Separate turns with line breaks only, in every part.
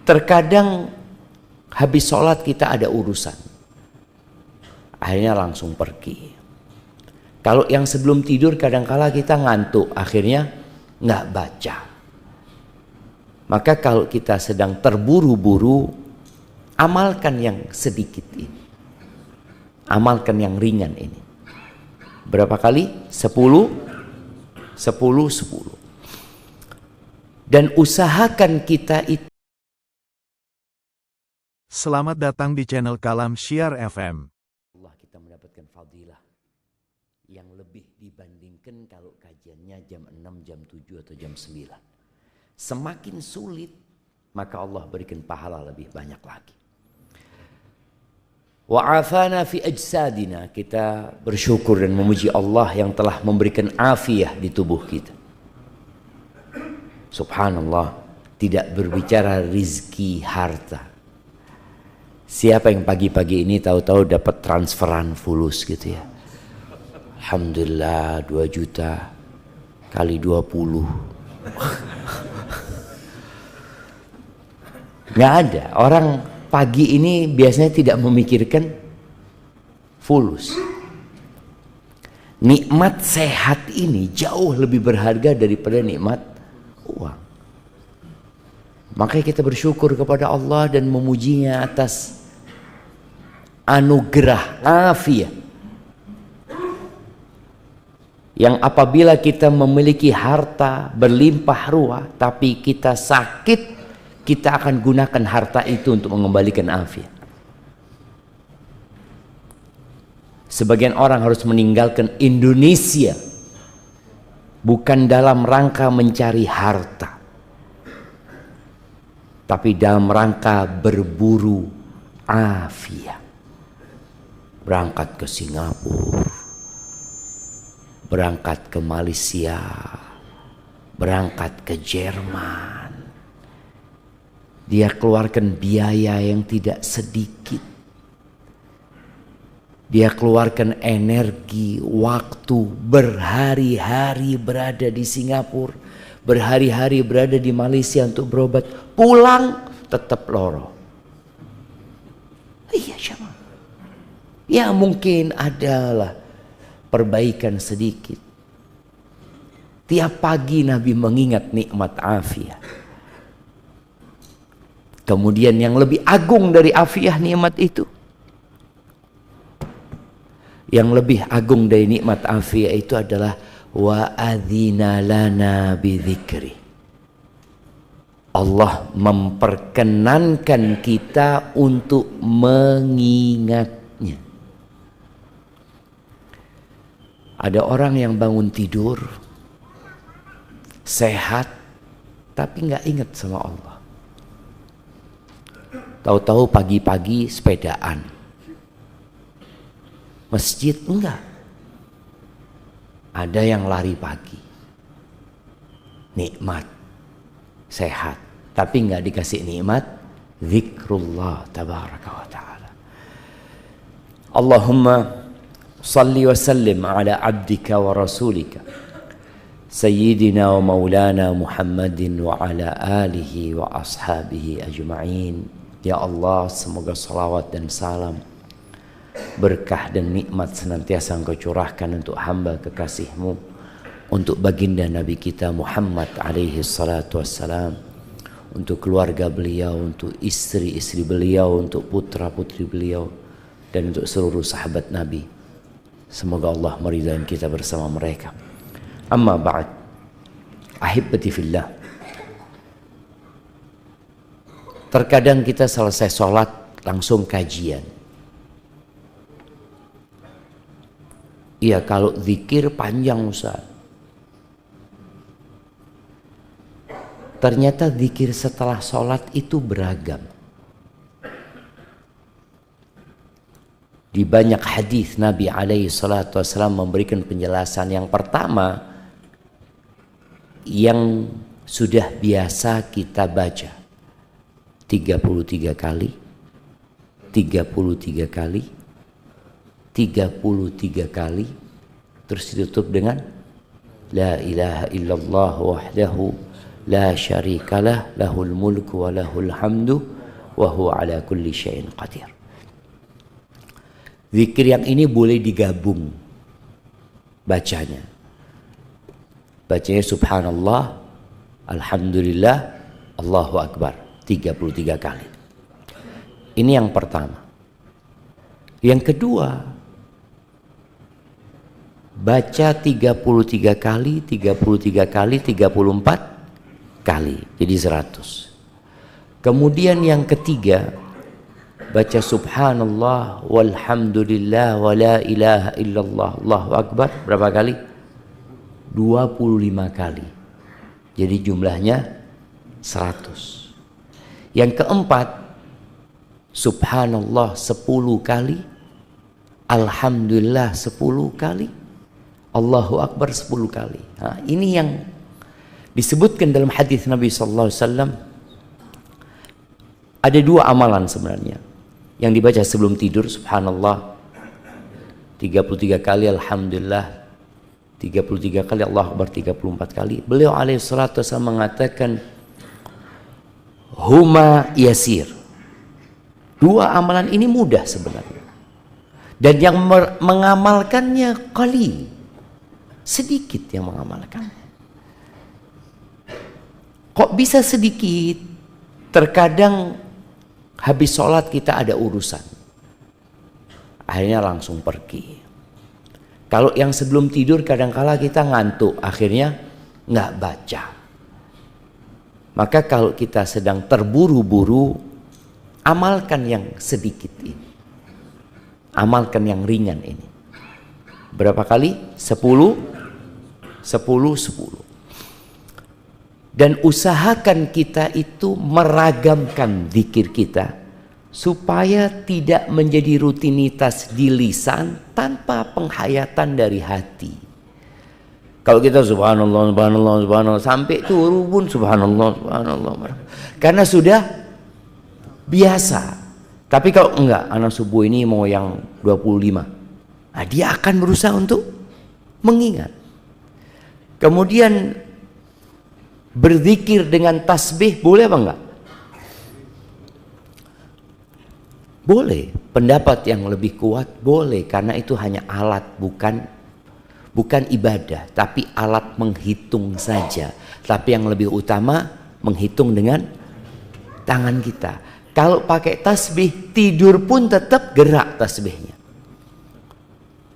Terkadang habis sholat kita ada urusan, akhirnya langsung pergi. Kalau yang sebelum tidur kadangkala kita ngantuk, akhirnya nggak baca. Maka kalau kita sedang terburu-buru, amalkan yang sedikit ini, amalkan yang ringan ini. Berapa kali? 10. Dan usahakan kita itu.
Selamat datang di channel Kalam Syiar FM.
Allah, kita mendapatkan fadilah yang lebih dibandingkan kalau kajiannya jam 6, jam 7 atau jam 9. Semakin sulit, maka Allah berikan pahala lebih banyak lagi. Wa'afana fi ajsadina, kita bersyukur dan memuji Allah yang telah memberikan afiah di tubuh kita. Subhanallah, tidak berbicara rizki harta. Siapa yang pagi-pagi ini tahu-tahu dapat transferan fulus gitu ya. Alhamdulillah 2 juta kali 20. Nggak ada. Orang pagi ini biasanya tidak memikirkan fulus. Nikmat sehat ini jauh lebih berharga daripada nikmat uang. Makanya kita bersyukur kepada Allah dan memujinya atas anugerah afiat yang apabila kita memiliki harta berlimpah ruah tapi kita sakit, kita akan gunakan harta itu untuk mengembalikan afiat. Sebagian orang harus meninggalkan Indonesia bukan dalam rangka mencari harta, tapi dalam rangka berburu afiat. Berangkat ke Singapura, berangkat ke Malaysia, berangkat ke Jerman. Dia keluarkan biaya yang tidak sedikit. Dia keluarkan energi, waktu, berhari-hari berada di Singapura, berhari-hari berada di Malaysia untuk berobat, pulang tetap loro. Iya sama. Ya mungkin adalah perbaikan sedikit. Tiap pagi Nabi mengingat nikmat afiat. Kemudian yang lebih agung dari afiat nikmat itu, yang lebih agung dari nikmat afiat itu adalah wa adzina lana bidzikri. Allah memperkenankan kita untuk mengingatnya. Ada orang yang bangun tidur sehat tapi nggak ingat sama Allah. Tahu-tahu pagi-pagi sepedaan, masjid enggak. Ada yang lari pagi, nikmat, sehat, tapi nggak dikasih nikmat zikrullah tabaraka wa ta'ala. Allahumma salli wa sallim ala abdika wa rasulika sayyidina wa maulana Muhammadin wa ala alihi wa ashabihi ajma'in. Ya Allah, semoga salawat dan salam, berkah dan nikmat senantiasa Engkau curahkan untuk hamba kekasih-Mu, untuk baginda Nabi kita Muhammad alaihi salatu wassalam, untuk keluarga beliau, untuk istri-istri beliau, untuk putra-putri beliau, dan untuk seluruh sahabat Nabi. Semoga Allah meridai kita bersama mereka. Amma ba'd, ahibati fillah. Terkadang kita selesai sholat langsung kajian. Iya, kalau zikir panjang Ustaz. Ternyata zikir setelah sholat itu beragam. Di banyak hadis Nabi alaihi salatu wasallam memberikan penjelasan. Yang pertama, yang sudah biasa kita baca 33 kali, 33 kali, 33 kali, terus ditutup dengan La ilaha illallah wahdahu la syarikalah, lahul mulku wa lahul hamdu wa huwa ala kulli syai'in qadir. Zikir yang ini boleh digabung bacanya. Bacanya subhanallah, alhamdulillah, Allahu akbar 33 kali. Ini yang pertama. Yang kedua, baca 33 kali, 34 kali, jadi 100. Kemudian yang ketiga, baca subhanallah walhamdulillah wa la ilaha illallah Allahu akbar berapa kali? 25 kali. Jadi jumlahnya 100. Yang keempat, subhanallah 10 kali, alhamdulillah 10 kali, Allahu akbar 10 kali. Nah, ini yang disebutkan dalam hadis Nabi sallallahu alaihi wasallam. Ada 2 amalan sebenarnya yang dibaca sebelum tidur, subhanallah 33 kali, alhamdulillah 33 kali, Allahu akbar 34 kali. Beliau alaihi salatu wasallam mengatakan huma yasir. 2 amalan ini mudah sebenarnya. Dan yang mengamalkannya qalil. Sedikit yang mengamalkannya. Kok bisa sedikit? Terkadang habis sholat kita ada urusan. Akhirnya langsung pergi. Kalau yang sebelum tidur kadangkala kita ngantuk. Akhirnya nggak baca. Maka kalau kita sedang terburu-buru, amalkan yang sedikit ini. Amalkan yang ringan ini. Berapa kali? 10, 10. Dan usahakan kita itu meragamkan zikir kita supaya tidak menjadi rutinitas di lisan tanpa penghayatan dari hati. Kalau kita subhanallah, subhanallah, subhanallah sampai turun pun subhanallah, subhanallah. Karena sudah biasa. Tapi kalau enggak, anak subuh ini mau yang 25. Nah, dia akan berusaha untuk mengingat. Kemudian berzikir dengan tasbih boleh apa enggak? Boleh. Pendapat yang lebih kuat boleh, karena itu hanya alat, bukan ibadah, tapi alat menghitung saja. Tapi yang lebih utama menghitung dengan tangan kita. Kalau pakai tasbih, tidur pun tetap gerak tasbihnya.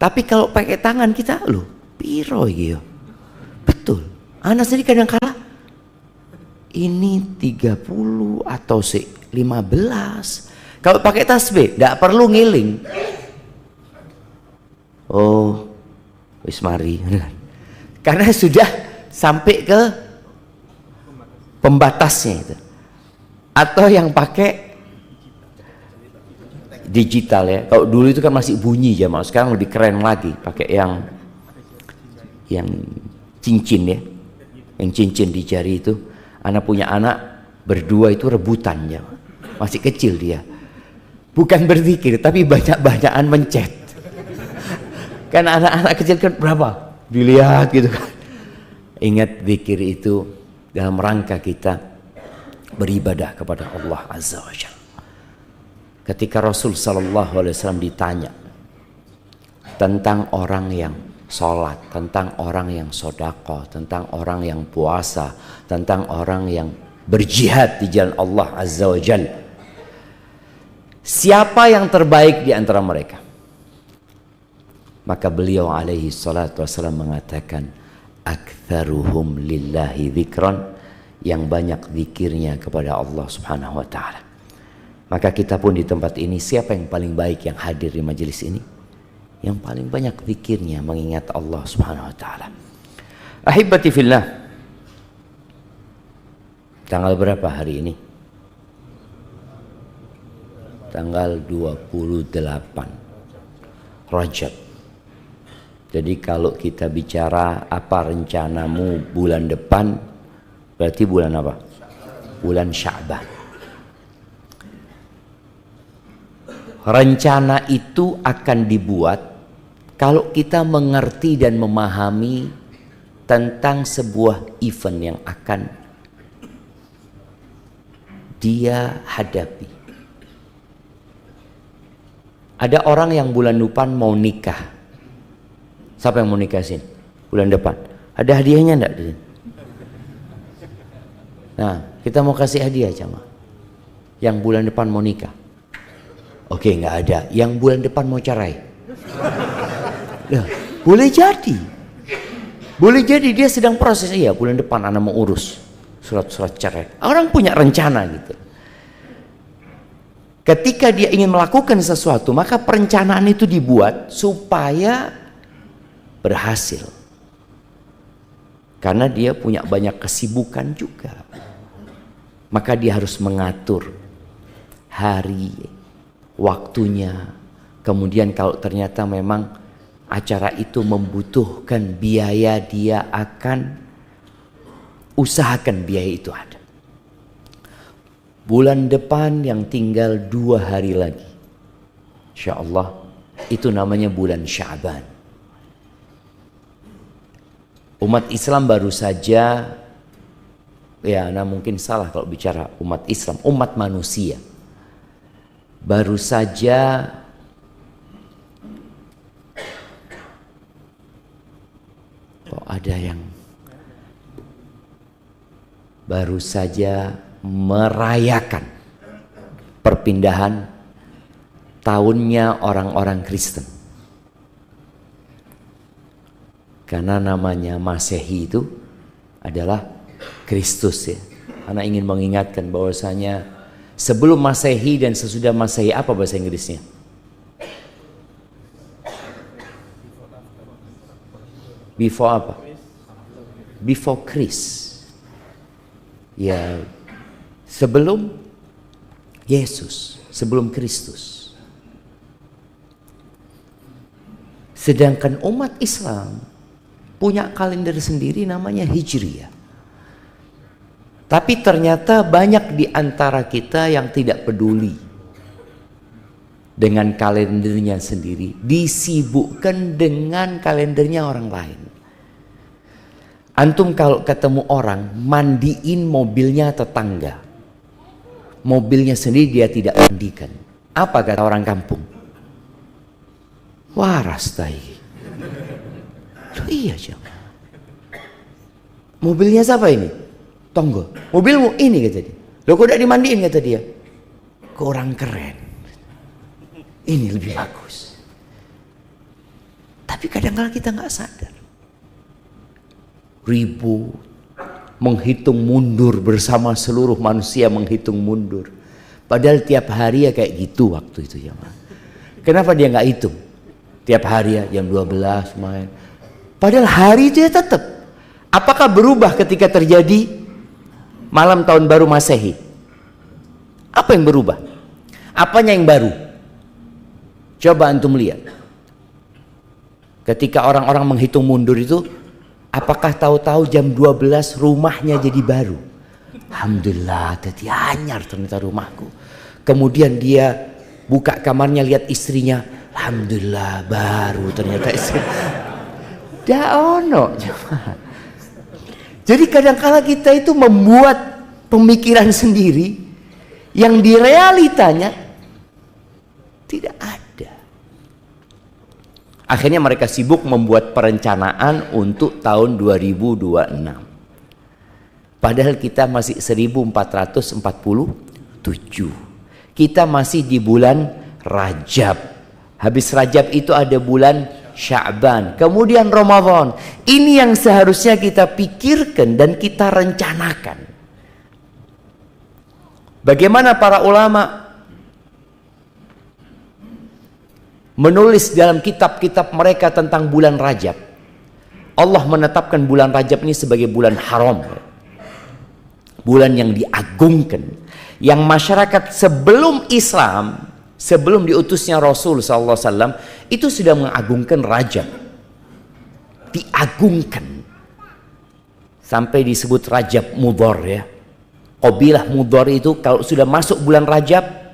Tapi kalau pakai tangan kita, loh, piro gitu. Betul. Anak sendiri kadang-kala ini 30 atau 15. Kalau pakai tasbih, tidak perlu ngiling. Oh, wis mari. Karena sudah sampai ke pembatasnya itu. Atau yang pakai digital ya. Kalau dulu itu kan masih bunyi ya, sekarang lebih keren lagi, pakai yang cincin ya. Yang cincin di jari itu. Anak punya anak berdua itu rebutan ya. Masih kecil dia. Bukan berzikir, tapi banyak-banyakan mencet. Kan anak-anak kecil kan berapa? Dilihat gitu kan. Ingat, zikir itu dalam rangka kita beribadah kepada Allah Azza wa Jalla. Ketika Rasul sallallahu alaihi wasallam ditanya tentang orang yang sholat, tentang orang yang sedekah, tentang orang yang puasa, tentang orang yang berjihad di jalan Allah Azza wa Jalla, siapa yang terbaik di antara mereka? Maka beliau alaihi salatu wassalam mengatakan, aktsaruhum lillahi dzikran, yang banyak zikirnya kepada Allah Subhanahu wa taala. Maka kita pun di tempat ini, siapa yang paling baik yang hadir di majelis ini? Yang paling banyak zikirnya mengingat Allah Subhanahu wa taala. Ahibati fillah. Tanggal berapa hari ini? Tanggal 28 Rajab. Jadi kalau kita bicara apa rencanamu bulan depan, berarti bulan apa? Bulan Sya'ban. Rencana itu akan dibuat kalau kita mengerti dan memahami tentang sebuah event yang akan dia hadapi. Ada orang yang bulan depan mau nikah. Siapa yang mau nikah sini? Bulan depan. Ada hadiahnya enggak? Nah, kita mau kasih hadiah jamaah. Yang bulan depan mau nikah. Oke, nggak ada. Yang bulan depan mau cerai. Nah, boleh jadi. Boleh jadi dia sedang proses. Iya, bulan depan anak mau urus surat-surat cerai. Orang punya rencana gitu. Ketika dia ingin melakukan sesuatu, maka perencanaan itu dibuat supaya berhasil. Karena dia punya banyak kesibukan juga. Maka dia harus mengatur hari, waktunya. Kemudian kalau ternyata memang acara itu membutuhkan biaya, dia akan usahakan biaya itu ada. Bulan depan yang tinggal 2 hari lagi, insya Allah, itu namanya bulan Sya'ban. Umat Islam baru saja, mungkin salah kalau bicara umat Islam, umat manusia baru saja ada yang baru saja merayakan perpindahan tahunnya orang-orang Kristen. Karena namanya Masehi itu adalah Kristus ya. Anak ingin mengingatkan bahwasanya sebelum Masehi dan sesudah Masehi, apa bahasa Inggrisnya? Before apa? Before Christ. Ya, sebelum Yesus, sebelum Kristus. Sedangkan umat Islam punya kalender sendiri namanya Hijriyah. Tapi ternyata banyak di antara kita yang tidak peduli dengan kalendernya sendiri, disibukkan dengan kalendernya orang lain. Antum kalau ketemu orang mandiin mobilnya tetangga, mobilnya sendiri dia tidak mandikan, apa kata orang kampung? Waras tai. Loh iya jangan. Mobilnya siapa ini? Tonggo. Mobilmu ini kata dia. Loh kok tidak dimandiin kata dia? Kurang keren. Ini lebih bagus. Tapi kadang-kadang kita nggak sadar. Ribut, menghitung mundur bersama seluruh manusia menghitung mundur. Padahal tiap hari ya kayak gitu waktu itu ya. Kenapa dia nggak hitung? Tiap hari ya jam 12 main. Padahal hari itu ya tetap. Apakah berubah ketika terjadi malam tahun baru Masehi? Apa yang berubah? Apanya yang baru? Coba antum lihat. Ketika orang-orang menghitung mundur itu, apakah tahu-tahu jam 12 rumahnya jadi baru? Alhamdulillah, tadi anyar ternyata rumahku. Kemudian dia buka kamarnya, lihat istrinya, alhamdulillah baru ternyata istri. Daono. Jadi kadang-kala kita itu membuat pemikiran sendiri yang di realitanya tidak ada. Akhirnya mereka sibuk membuat perencanaan untuk tahun 2026. Padahal kita masih 1447. Kita masih di bulan Rajab. Habis Rajab itu ada bulan Sya'ban, kemudian Ramadan. Ini yang seharusnya kita pikirkan dan kita rencanakan. Bagaimana para ulama menulis dalam kitab-kitab mereka tentang bulan Rajab. Allah menetapkan bulan Rajab ini sebagai bulan haram, bulan yang diagungkan, yang masyarakat sebelum Islam, sebelum diutusnya Rasul SAW, itu sudah mengagungkan Rajab, diagungkan sampai disebut Rajab Mudhar ya. Qabilah Mudhar itu kalau sudah masuk bulan Rajab,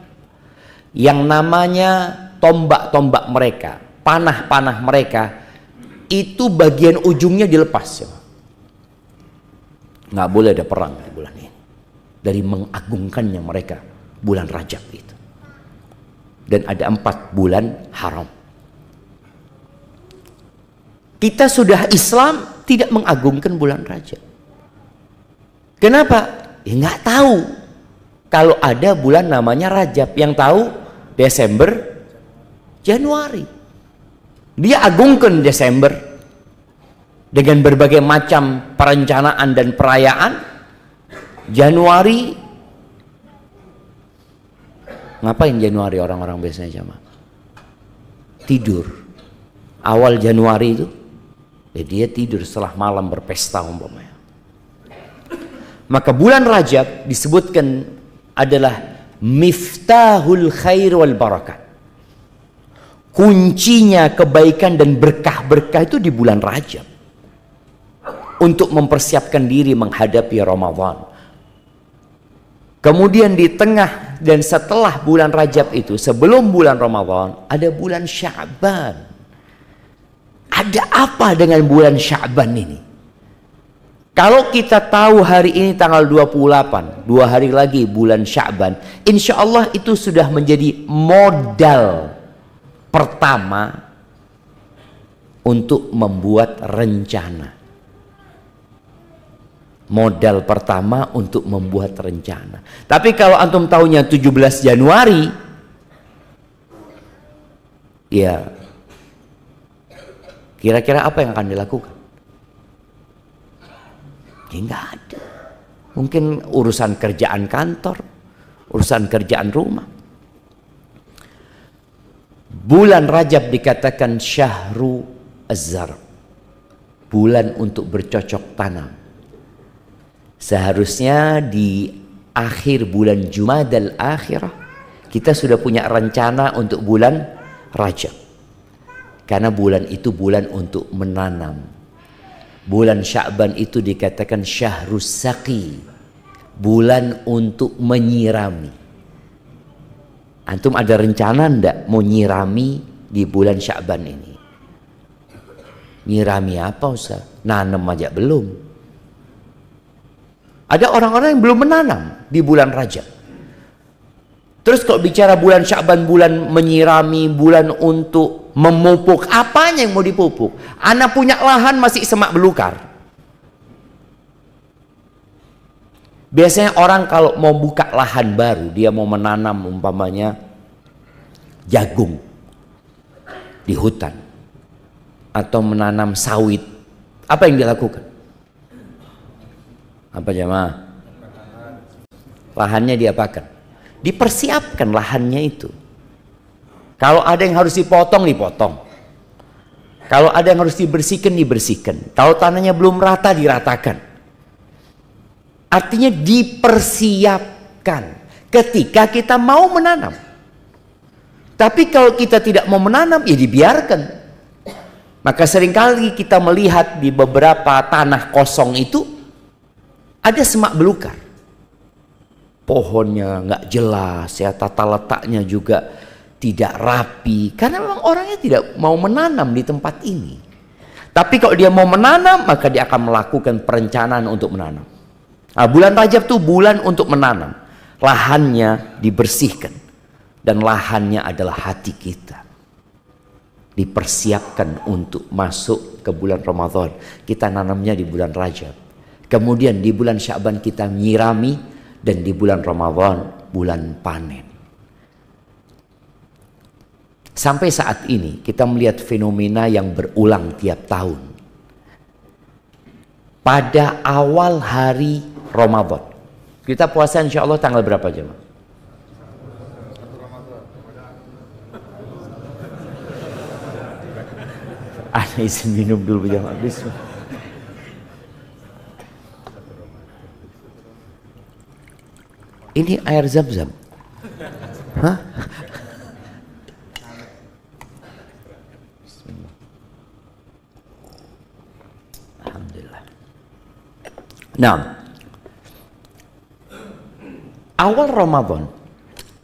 yang namanya tombak-tombak mereka, panah-panah mereka, itu bagian ujungnya dilepas ya. Nggak boleh ada perang di bulan ini. dari mengagungkannya mereka bulan Rajab itu. Dan ada 4 bulan haram. Kita sudah Islam tidak mengagungkan bulan Rajab. Kenapa? Ya nggak tahu kalau ada bulan namanya Rajab. Yang tahu Desember, Januari. Dia agungkan Desember dengan berbagai macam perencanaan dan perayaan. Januari, ngapain Januari orang-orang biasanya jamaah? Tidur. Awal Januari itu, ya dia tidur setelah malam berpesta umpamanya. Maka bulan Rajab disebutkan adalah miftahul khair wal barakat. Kuncinya kebaikan dan berkah-berkah itu di bulan Rajab. Untuk mempersiapkan diri menghadapi Ramadan. Kemudian di tengah dan setelah bulan Rajab itu, sebelum bulan Ramadan, ada bulan Sya'ban. Ada apa dengan bulan Sya'ban ini? Kalau kita tahu hari ini tanggal 28, 2 hari lagi bulan Sya'ban, insya Allah itu sudah menjadi modal pertama untuk membuat rencana. Modal pertama untuk membuat rencana. Tapi kalau antum tahunya 17 Januari, ya kira-kira apa yang akan dilakukan? Ya nggak ada. Mungkin urusan kerjaan kantor, urusan kerjaan rumah. Bulan Rajab dikatakan syahru az-zar, bulan untuk bercocok tanam. Seharusnya di akhir bulan Jumadal Akhirah kita sudah punya rencana untuk bulan Rajab. Karena bulan itu bulan untuk menanam. Bulan Sya'ban itu dikatakan syahrus saqi, bulan untuk menyirami. Antum ada rencana ndak mau nyirami di bulan Sya'ban ini? Nyirami apa Ustaz? Nanam aja belum. Ada orang-orang yang belum menanam di bulan Rajab. Terus kalau bicara bulan Sya'ban, bulan menyirami, bulan untuk memupuk, apanya yang mau dipupuk? Anak punya lahan masih semak belukar. Biasanya orang kalau mau buka lahan baru, dia mau menanam umpamanya jagung di hutan atau menanam sawit, apa yang dilakukan? Apa jemaah? Lahannya diapakan? Dipersiapkan lahannya itu. Kalau ada yang harus dipotong, dipotong. Kalau ada yang harus dibersihkan, dibersihkan. Kalau tanahnya belum rata, diratakan. Artinya dipersiapkan ketika kita mau menanam. Tapi kalau kita tidak mau menanam, ya dibiarkan. Maka seringkali kita melihat di beberapa tanah kosong itu ada semak belukar. Pohonnya nggak jelas, ya, tata letaknya juga tidak rapi, karena memang orangnya tidak mau menanam di tempat ini. Tapi kalau dia mau menanam, maka dia akan melakukan perencanaan untuk menanam. Nah, bulan Rajab itu bulan untuk menanam. Lahannya dibersihkan, dan lahannya adalah hati kita. Dipersiapkan untuk masuk ke bulan Ramadan. Kita nanamnya di bulan Rajab. Kemudian di bulan Sya'ban kita nyirami, dan di bulan Ramadan bulan panen. Sampai saat ini kita melihat fenomena yang berulang tiap tahun. Pada awal hari Ramadan, kita puasa insya Allah tanggal berapa jemaah? Ana izin minum dulu jemaah. Bismillah. Ini air zam-zam. Hah? Bismillah. Alhamdulillah. Nah, awal Ramadan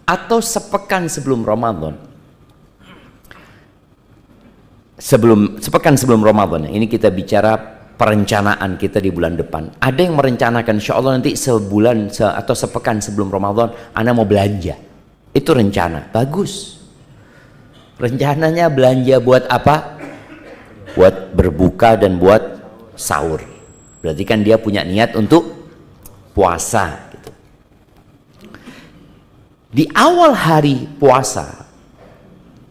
atau sepekan sebelum Ramadan, sepekan sebelum Ramadan, ini kita bicara perencanaan kita di bulan depan. Ada yang merencanakan insya Allah nanti sebulan atau sepekan sebelum Ramadan Anda mau belanja. Itu rencana, bagus. Rencananya belanja buat apa? Buat berbuka dan buat sahur. Berarti kan dia punya niat untuk puasa gitu. Di awal hari puasa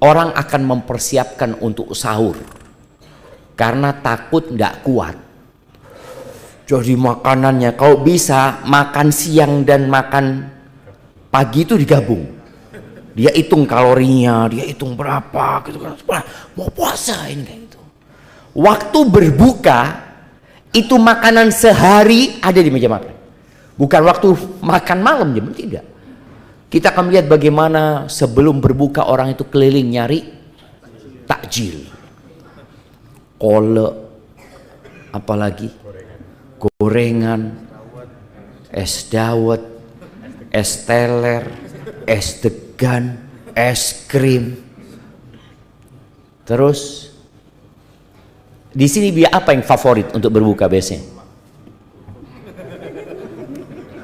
orang akan mempersiapkan untuk sahur karena takut nggak kuat. Jadi makanannya kalau bisa makan siang dan makan pagi itu digabung. Dia hitung kalorinya, dia hitung berapa gitu kan. Mau puasa ini kayak gitu. Waktu berbuka itu makanan sehari ada di meja makan. Bukan waktu makan malam jam tidak. Kita akan melihat bagaimana sebelum berbuka orang itu keliling nyari takjil, kolak, apalagi gorengan, es dawet, es teler, es degan, es krim. Terus di sini biar apa yang favorit untuk berbuka biasanya?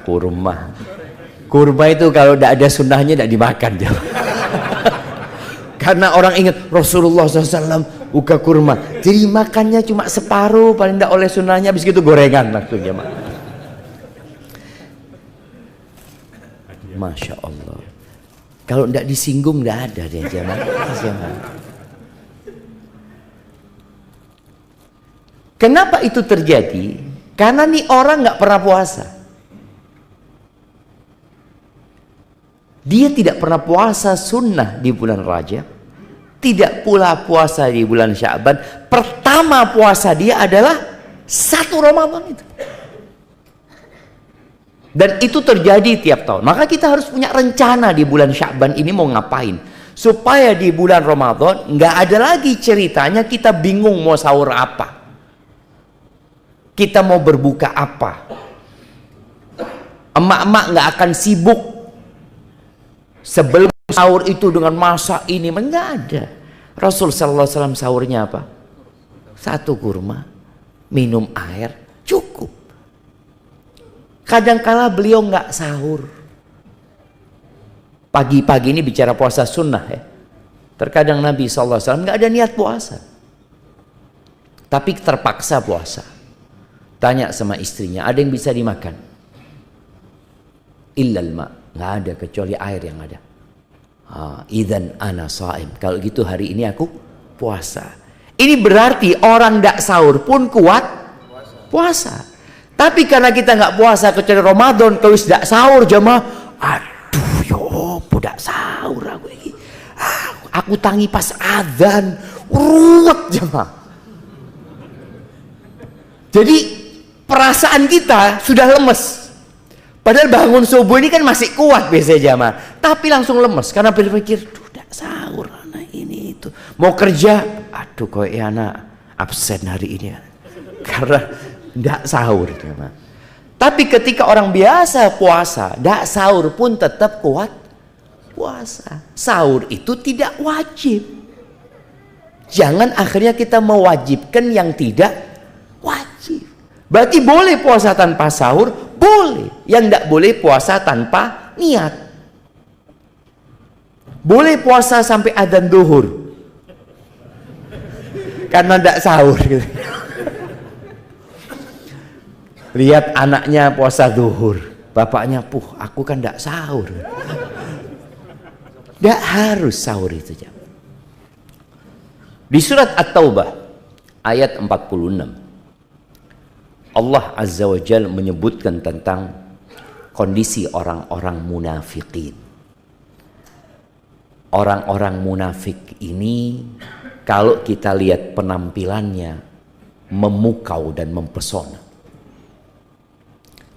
Kurma. Kurma itu kalau tidak ada sunnahnya tidak dimakan. Karena orang ingat Rasulullah SAW buka kurma, jadi makannya cuma separuh, paling tidak oleh sunnahnya, habis itu gorengan langsung jemaah. Masya Allah. Kalau tidak disinggung tidak ada deh jemaah. Kenapa itu terjadi? Karena nih orang nggak pernah puasa. Dia tidak pernah puasa sunnah di bulan Rajab, tidak pula puasa di bulan Sya'ban. Pertama puasa dia adalah 1 Ramadan itu. Dan itu terjadi tiap tahun. Maka kita harus punya rencana di bulan Sya'ban ini mau ngapain. Supaya di bulan Ramadan nggak ada lagi ceritanya kita bingung mau sahur apa. Kita mau berbuka apa. Emak-emak nggak akan sibuk sebelum sahur itu dengan masak ini, enggak ada. Rasul sallallahu alaihi wasallam sahurnya apa? 1 kurma, minum air, cukup. Kadangkala beliau enggak sahur. Pagi-pagi ini bicara puasa sunnah ya. Terkadang Nabi sallallahu alaihi wasallam enggak ada niat puasa, tapi terpaksa puasa. Tanya sama istrinya, ada yang bisa dimakan? Illal ma'. Nggak ada kecuali air yang ada. Idzan ana shaim. Kalau gitu hari ini aku puasa. Ini berarti orang tidak sahur pun kuat puasa. Tapi karena kita nggak puasa kecuali Ramadan, kalau tidak sahur jemaah, aduh yo, budak sahur aku ini. Aku tangi pas adzan, ruwet jemaah. Jadi perasaan kita sudah lemes. Padahal bangun subuh ini kan masih kuat biasanya jamaah, tapi langsung lemes karena berpikir, udah sahur anak ini itu, mau kerja, aduh kok ya anak absen hari ini, karena tidak sahur jamaah. Tapi ketika orang biasa puasa, tidak sahur pun tetap kuat puasa. Sahur itu tidak wajib. Jangan akhirnya kita mewajibkan yang tidak wajib. Berarti boleh puasa tanpa sahur, boleh. Yang tidak boleh puasa tanpa niat. Boleh puasa sampai adzan duhur, karena tidak sahur. Lihat anaknya puasa duhur, bapaknya, aku kan tidak sahur. Tidak harus sahur itu. Di surat At-Taubah ayat 46. Allah Azza wa Jalla menyebutkan tentang kondisi orang-orang munafikin. Orang-orang munafik ini kalau kita lihat penampilannya memukau dan mempesona.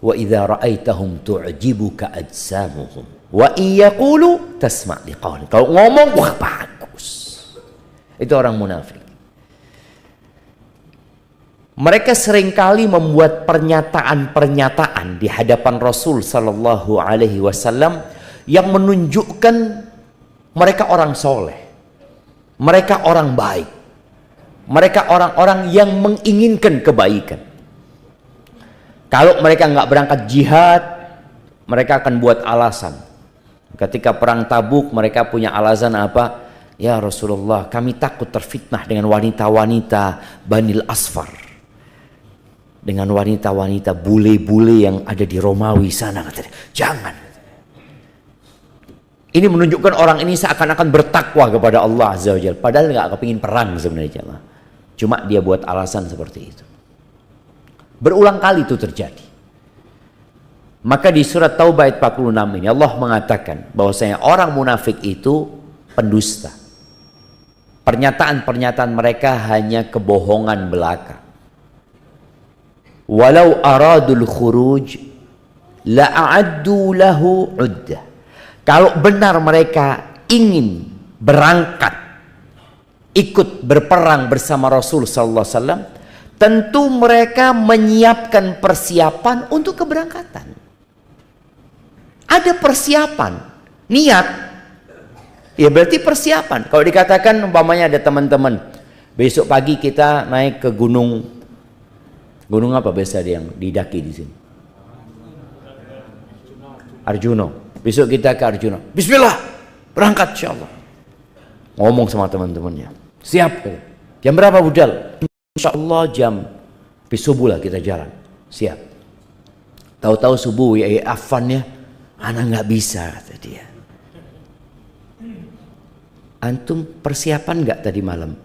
Wa idza ra'aitahum tu'jibuka ajsamuhum wa iyaqulu tasma' liqaul. Kalau ngomong wah bagus. Itu orang munafik. Mereka seringkali membuat pernyataan-pernyataan di hadapan Rasul sallallahu alaihi wasallam yang menunjukkan mereka orang soleh, mereka orang baik, Mereka orang-orang yang menginginkan kebaikan. Kalau mereka nggak berangkat jihad, mereka akan buat alasan. Ketika perang Tabuk, mereka punya alasan apa? Ya Rasulullah, kami takut terfitnah dengan wanita-wanita Banil Asfar, dengan wanita-wanita bule-bule yang ada di Romawi sana. Katanya, jangan. Ini menunjukkan orang ini seakan-akan bertakwa kepada Allah Azza wa Jalla. Padahal nggak kepingin perang sebenarnya. Cuma dia buat alasan seperti itu. Berulang kali itu terjadi. Maka di surat Taubah ayat 46 ini Allah mengatakan bahwasanya orang munafik itu pendusta. Pernyataan-pernyataan mereka hanya kebohongan belaka. Walau aradul khuruj la'addu lahu uddah. Kalau benar mereka ingin berangkat, ikut berperang bersama Rasul sallallahu alaihi wasallam, tentu mereka menyiapkan persiapan untuk keberangkatan. Ada persiapan, niat. Ya berarti persiapan. Kalau dikatakan umpamanya ada teman-teman, besok pagi kita naik ke gunung apa biasa yang didaki di sini? Arjuno. Besok kita ke Arjuna. Bismillah, berangkat insyaallah. Ngomong sama teman-temannya. Siap. Jam berapa budal? Insyaallah jam subuh lah kita jalan. Siap. Tahu-tahu subuh ya afannya, anak nggak bisa kata dia. Antum persiapan nggak tadi malam?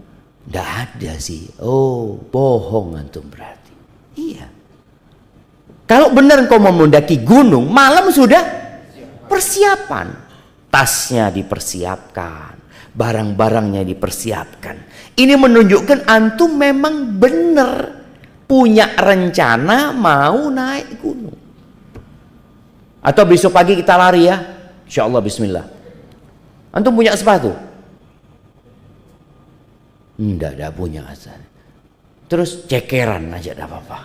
Nggak ada sih. Oh, bohong antum berarti. Iya. Kalau benar kau mau mendaki gunung, malam sudah persiapan, tasnya dipersiapkan, barang-barangnya dipersiapkan. Ini menunjukkan antum memang benar punya rencana mau naik gunung. Atau besok pagi kita lari ya, insya Allah bismillah. Antum punya sepatu? Enggak punya asal. Terus cekeran aja enggak apa-apa.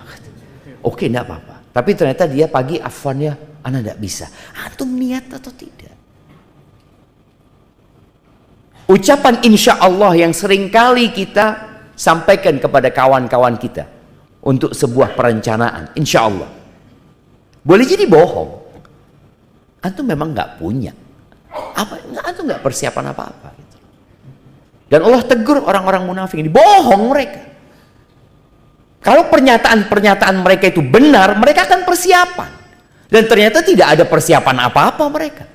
Oke enggak apa-apa. Tapi ternyata dia pagi afannya, anak tidak bisa. Antum niat atau tidak? Ucapan insya Allah yang seringkali kita sampaikan kepada kawan-kawan kita untuk sebuah perencanaan, insya Allah. Boleh jadi bohong. Antum memang nggak punya. Antum nggak persiapan apa-apa. Gitu. Dan Allah tegur orang-orang munafik ini, bohong mereka. Kalau pernyataan-pernyataan mereka itu benar, mereka akan persiapan. Dan ternyata tidak ada persiapan apa-apa mereka.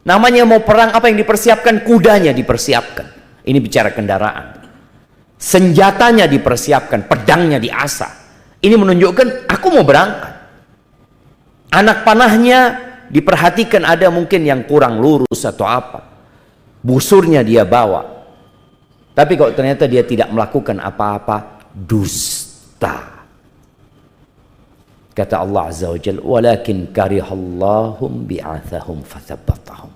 Namanya mau perang, apa yang dipersiapkan? Kudanya dipersiapkan. Ini bicara kendaraan. Senjatanya dipersiapkan, pedangnya diasah. Ini menunjukkan aku mau berangkat. Anak panahnya diperhatikan, ada mungkin yang kurang lurus atau apa. Busurnya dia bawa. Tapi kalau ternyata dia tidak melakukan apa-apa, dusta. Kata Allah Azza wa Jalla, walakin karihallahum bi'athahum fathabbatahum.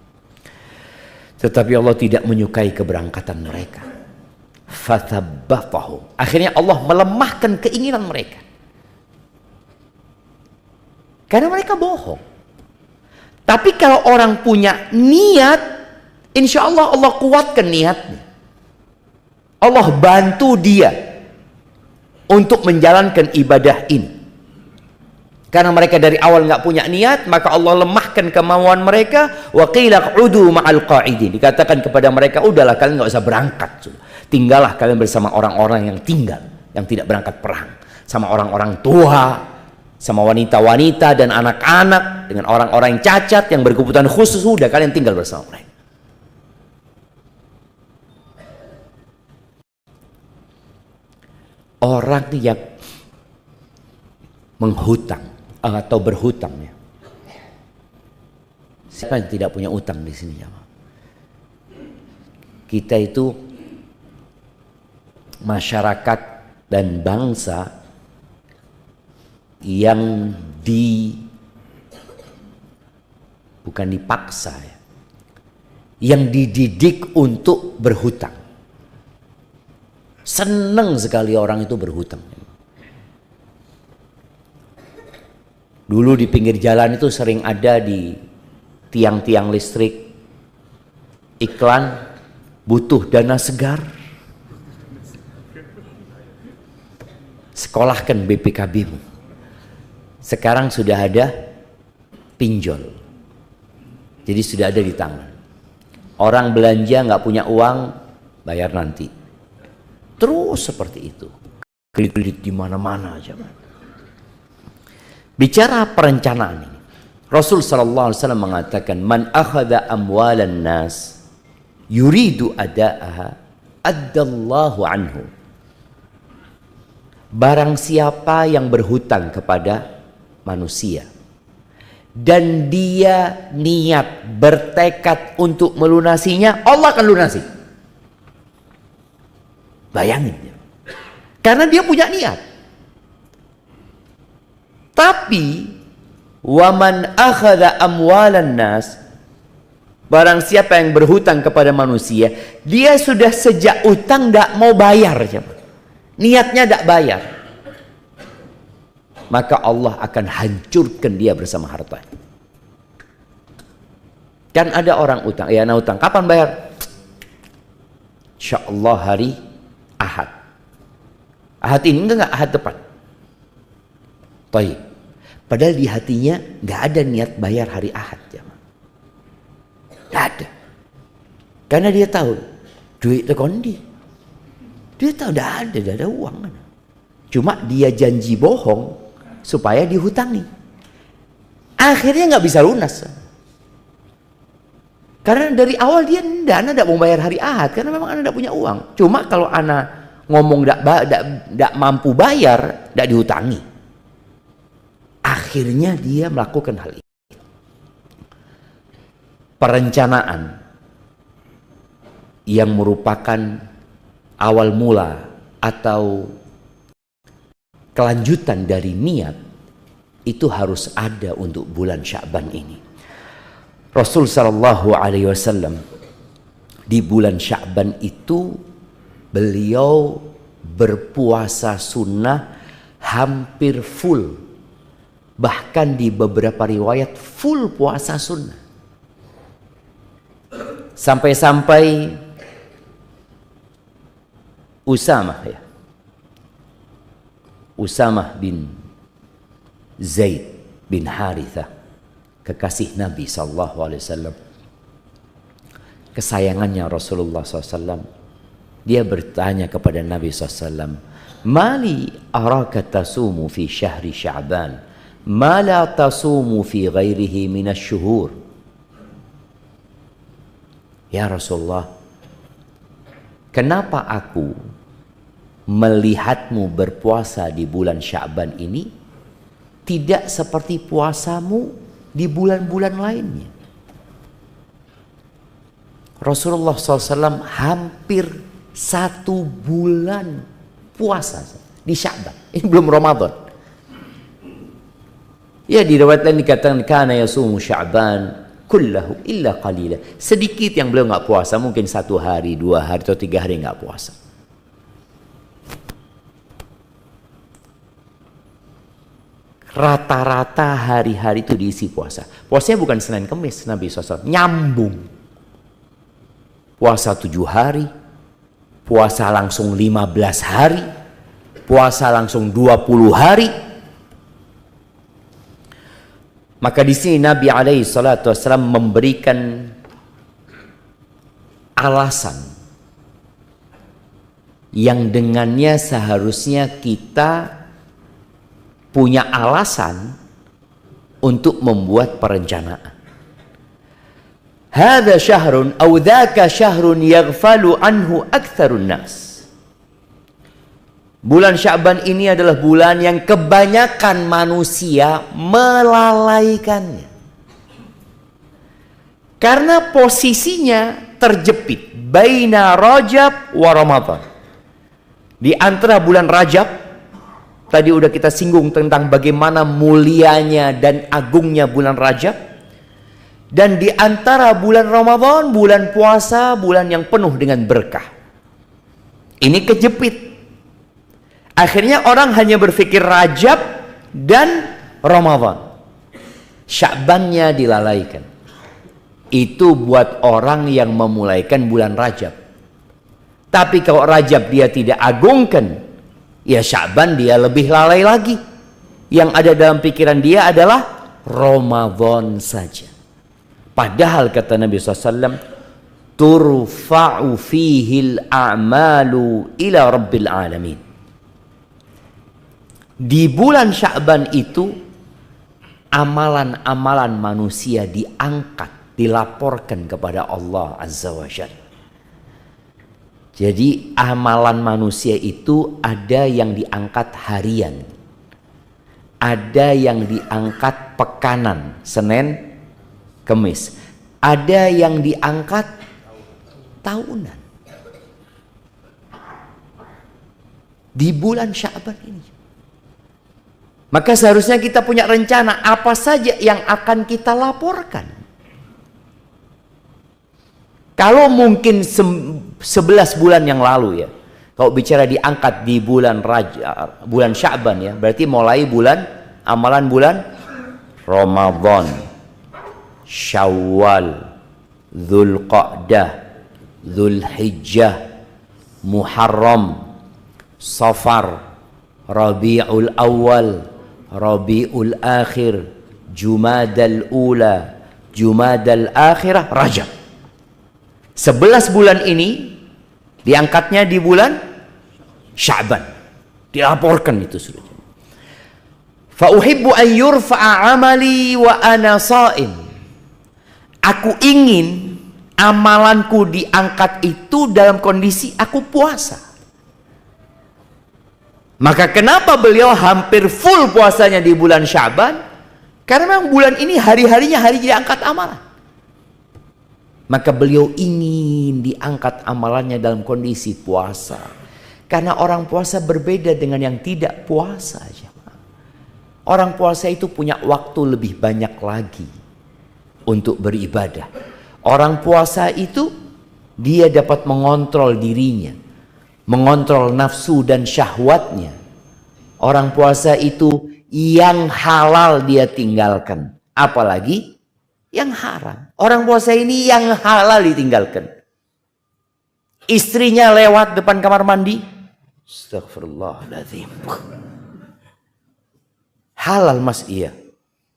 Tetapi Allah tidak menyukai keberangkatan mereka. Fathabbatahum. Akhirnya Allah melemahkan keinginan mereka. Karena mereka bohong. Tapi kalau orang punya niat, insya Allah Allah kuatkan niatnya. Allah bantu dia untuk menjalankan ibadah ini. Karena mereka dari awal nggak punya niat, maka Allah lemahkan kemauan mereka. Wa qila q'udu ma'al qa'idin. Dikatakan kepada mereka, udahlah kalian nggak usah berangkat. Tinggallah kalian bersama orang-orang yang tinggal, yang tidak berangkat perang. Sama orang-orang tua, sama wanita-wanita dan anak-anak, dengan orang-orang yang cacat, yang berkebutuhan khusus, udah kalian tinggal bersama mereka. Orang yang menghutang atau berhutang ya. Siapa yang tidak punya utang di sini ya? Kita itu masyarakat dan bangsa yang bukan dipaksa ya, yang dididik untuk berhutang. Senang sekali orang itu berhutang. Dulu di pinggir jalan itu sering ada di tiang-tiang listrik iklan butuh dana segar. Sekolahkan BPKB-mu. Sekarang sudah ada pinjol. Jadi sudah ada di tangan. Orang belanja nggak punya uang, bayar nanti. Terus seperti itu. Kredit di mana-mana aja. Bicara perencanaan ini, Rasul sallallahu alaihi wasallam mengatakan, "Man akhadha amwalan nas yuridu ada'aha, addallahu anhu." Barang siapa yang berhutang kepada manusia dan dia niat bertekad untuk melunasinya, Allah akan lunasi. Bayangin ya. Karena dia punya niat. Tapi waman akhadha amwalan nas, barang siapa yang berhutang kepada manusia, dia sudah sejak utang tidak mau bayar, niatnya tidak bayar, maka Allah akan hancurkan dia bersama hartanya. Kan ada orang utang, ya nah utang, kapan bayar? Insya Allah hari Ahad. Ahad ini enggak Ahad depan. Taib. Padahal di hatinya nggak ada niat bayar hari Ahad, nggak ada. Karena dia tahu duit kondi, dia tahu nggak ada uang. Cuma dia janji bohong supaya dihutangi. Akhirnya nggak bisa lunas. Karena dari awal dia tidak mau bayar hari Ahad karena memang anda tidak punya uang. Cuma kalau anda ngomong tidak mampu bayar, tidak dihutangi. Akhirnya dia melakukan hal ini. Perencanaan yang merupakan awal mula atau kelanjutan dari niat itu harus ada untuk bulan Sya'ban ini. Rasul sallallahu alaihi wasallam di bulan Sya'ban itu beliau berpuasa sunnah hampir full. Bahkan di beberapa riwayat full puasa sunnah. Sampai-sampai Usamah bin Zaid bin Harithah, kekasih Nabi SAW, kesayangannya Rasulullah SAW, dia bertanya kepada Nabi SAW, "Mali araka tasumu fi syahri Sya'ban ma la tasumu fi ghairihi minasy-syuhur." Ya Rasulullah, kenapa aku melihatmu berpuasa di bulan Sya'ban ini tidak seperti puasamu di bulan-bulan lainnya? Rasulullah SAW hampir 1 bulan puasa di Sya'ban. Ini belum Ramadan. Ya, di riwayat lain dikatakan kana yasumu Sya'ban kullahu illa qalila. Sedikit yang beliau nggak puasa, mungkin 1 hari, 2 hari atau 3 hari nggak puasa. Rata-rata hari-hari itu diisi puasa. Puasanya bukan Senin Kemis, Nabi SAW nyambung. Puasa 7 hari, puasa langsung 15 hari, puasa langsung 20 hari. Maka di sini Nabi alaihi salatu wasallam memberikan alasan yang dengannya seharusnya kita punya alasan untuk membuat perencanaan. Hadza syahrun aw dzaka syahrun yaghfalu anhu aktsarun nas. Bulan Sya'ban ini adalah bulan yang kebanyakan manusia melalaikannya. Karena posisinya terjepit baina Rajab wa Ramadan. Di antara bulan Rajab, tadi udah kita singgung tentang bagaimana mulianya dan agungnya bulan Rajab. Dan di antara bulan Ramadan, bulan puasa, bulan yang penuh dengan berkah. Ini kejepit. Akhirnya orang hanya berpikir Rajab dan Ramadan. Sya'bannya dilalaikan. Itu buat orang yang memulaikan bulan Rajab. Tapi kalau Rajab dia tidak agungkan, Ya Sya'ban dia lebih lalai lagi. Yang ada dalam pikiran dia adalah Ramadan saja. Padahal kata Nabi SAW, turfa'u fihil a'malu ila rabbil alamin. Di bulan Sya'ban itu amalan-amalan manusia diangkat, dilaporkan kepada Allah Azza wa Jalla. Jadi amalan manusia itu ada yang diangkat harian, ada yang diangkat pekanan, Senin, Kemis, ada yang diangkat tahunan. Di bulan Sya'ban ini. Maka seharusnya kita punya rencana apa saja yang akan kita laporkan. Kalau mungkin 11 bulan yang lalu ya, kalau bicara diangkat di bulan Sya'ban ya, berarti mulai amalan bulan Ramadan, Syawal, Dzulqa'dah, Dzulhijjah, Muharram, Safar, Rabiul Awal, Rabiul Akhir, Jumadal Ula, Jumadal Akhirah, Rajab. 11 bulan ini diangkatnya di bulan Sya'ban. Dilaporkan itu sudah. Fa uhibbu an yurfa'a amali wa ana sha'im. Aku ingin amalanku diangkat itu dalam kondisi aku puasa. Maka kenapa beliau hampir full puasanya di bulan Sya'ban? Karena memang bulan ini hari-harinya hari diangkat amalan. Maka beliau ingin diangkat amalannya dalam kondisi puasa. Karena orang puasa berbeda dengan yang tidak puasa. Orang puasa itu punya waktu lebih banyak lagi untuk beribadah. Orang puasa itu dia dapat mengontrol dirinya, mengontrol nafsu dan syahwatnya. Orang puasa itu yang halal dia tinggalkan, apalagi yang haram. Orang puasa ini yang halal ditinggalkan. Istrinya lewat depan kamar mandi, astagfirullahaladzim. Halal mas, iya.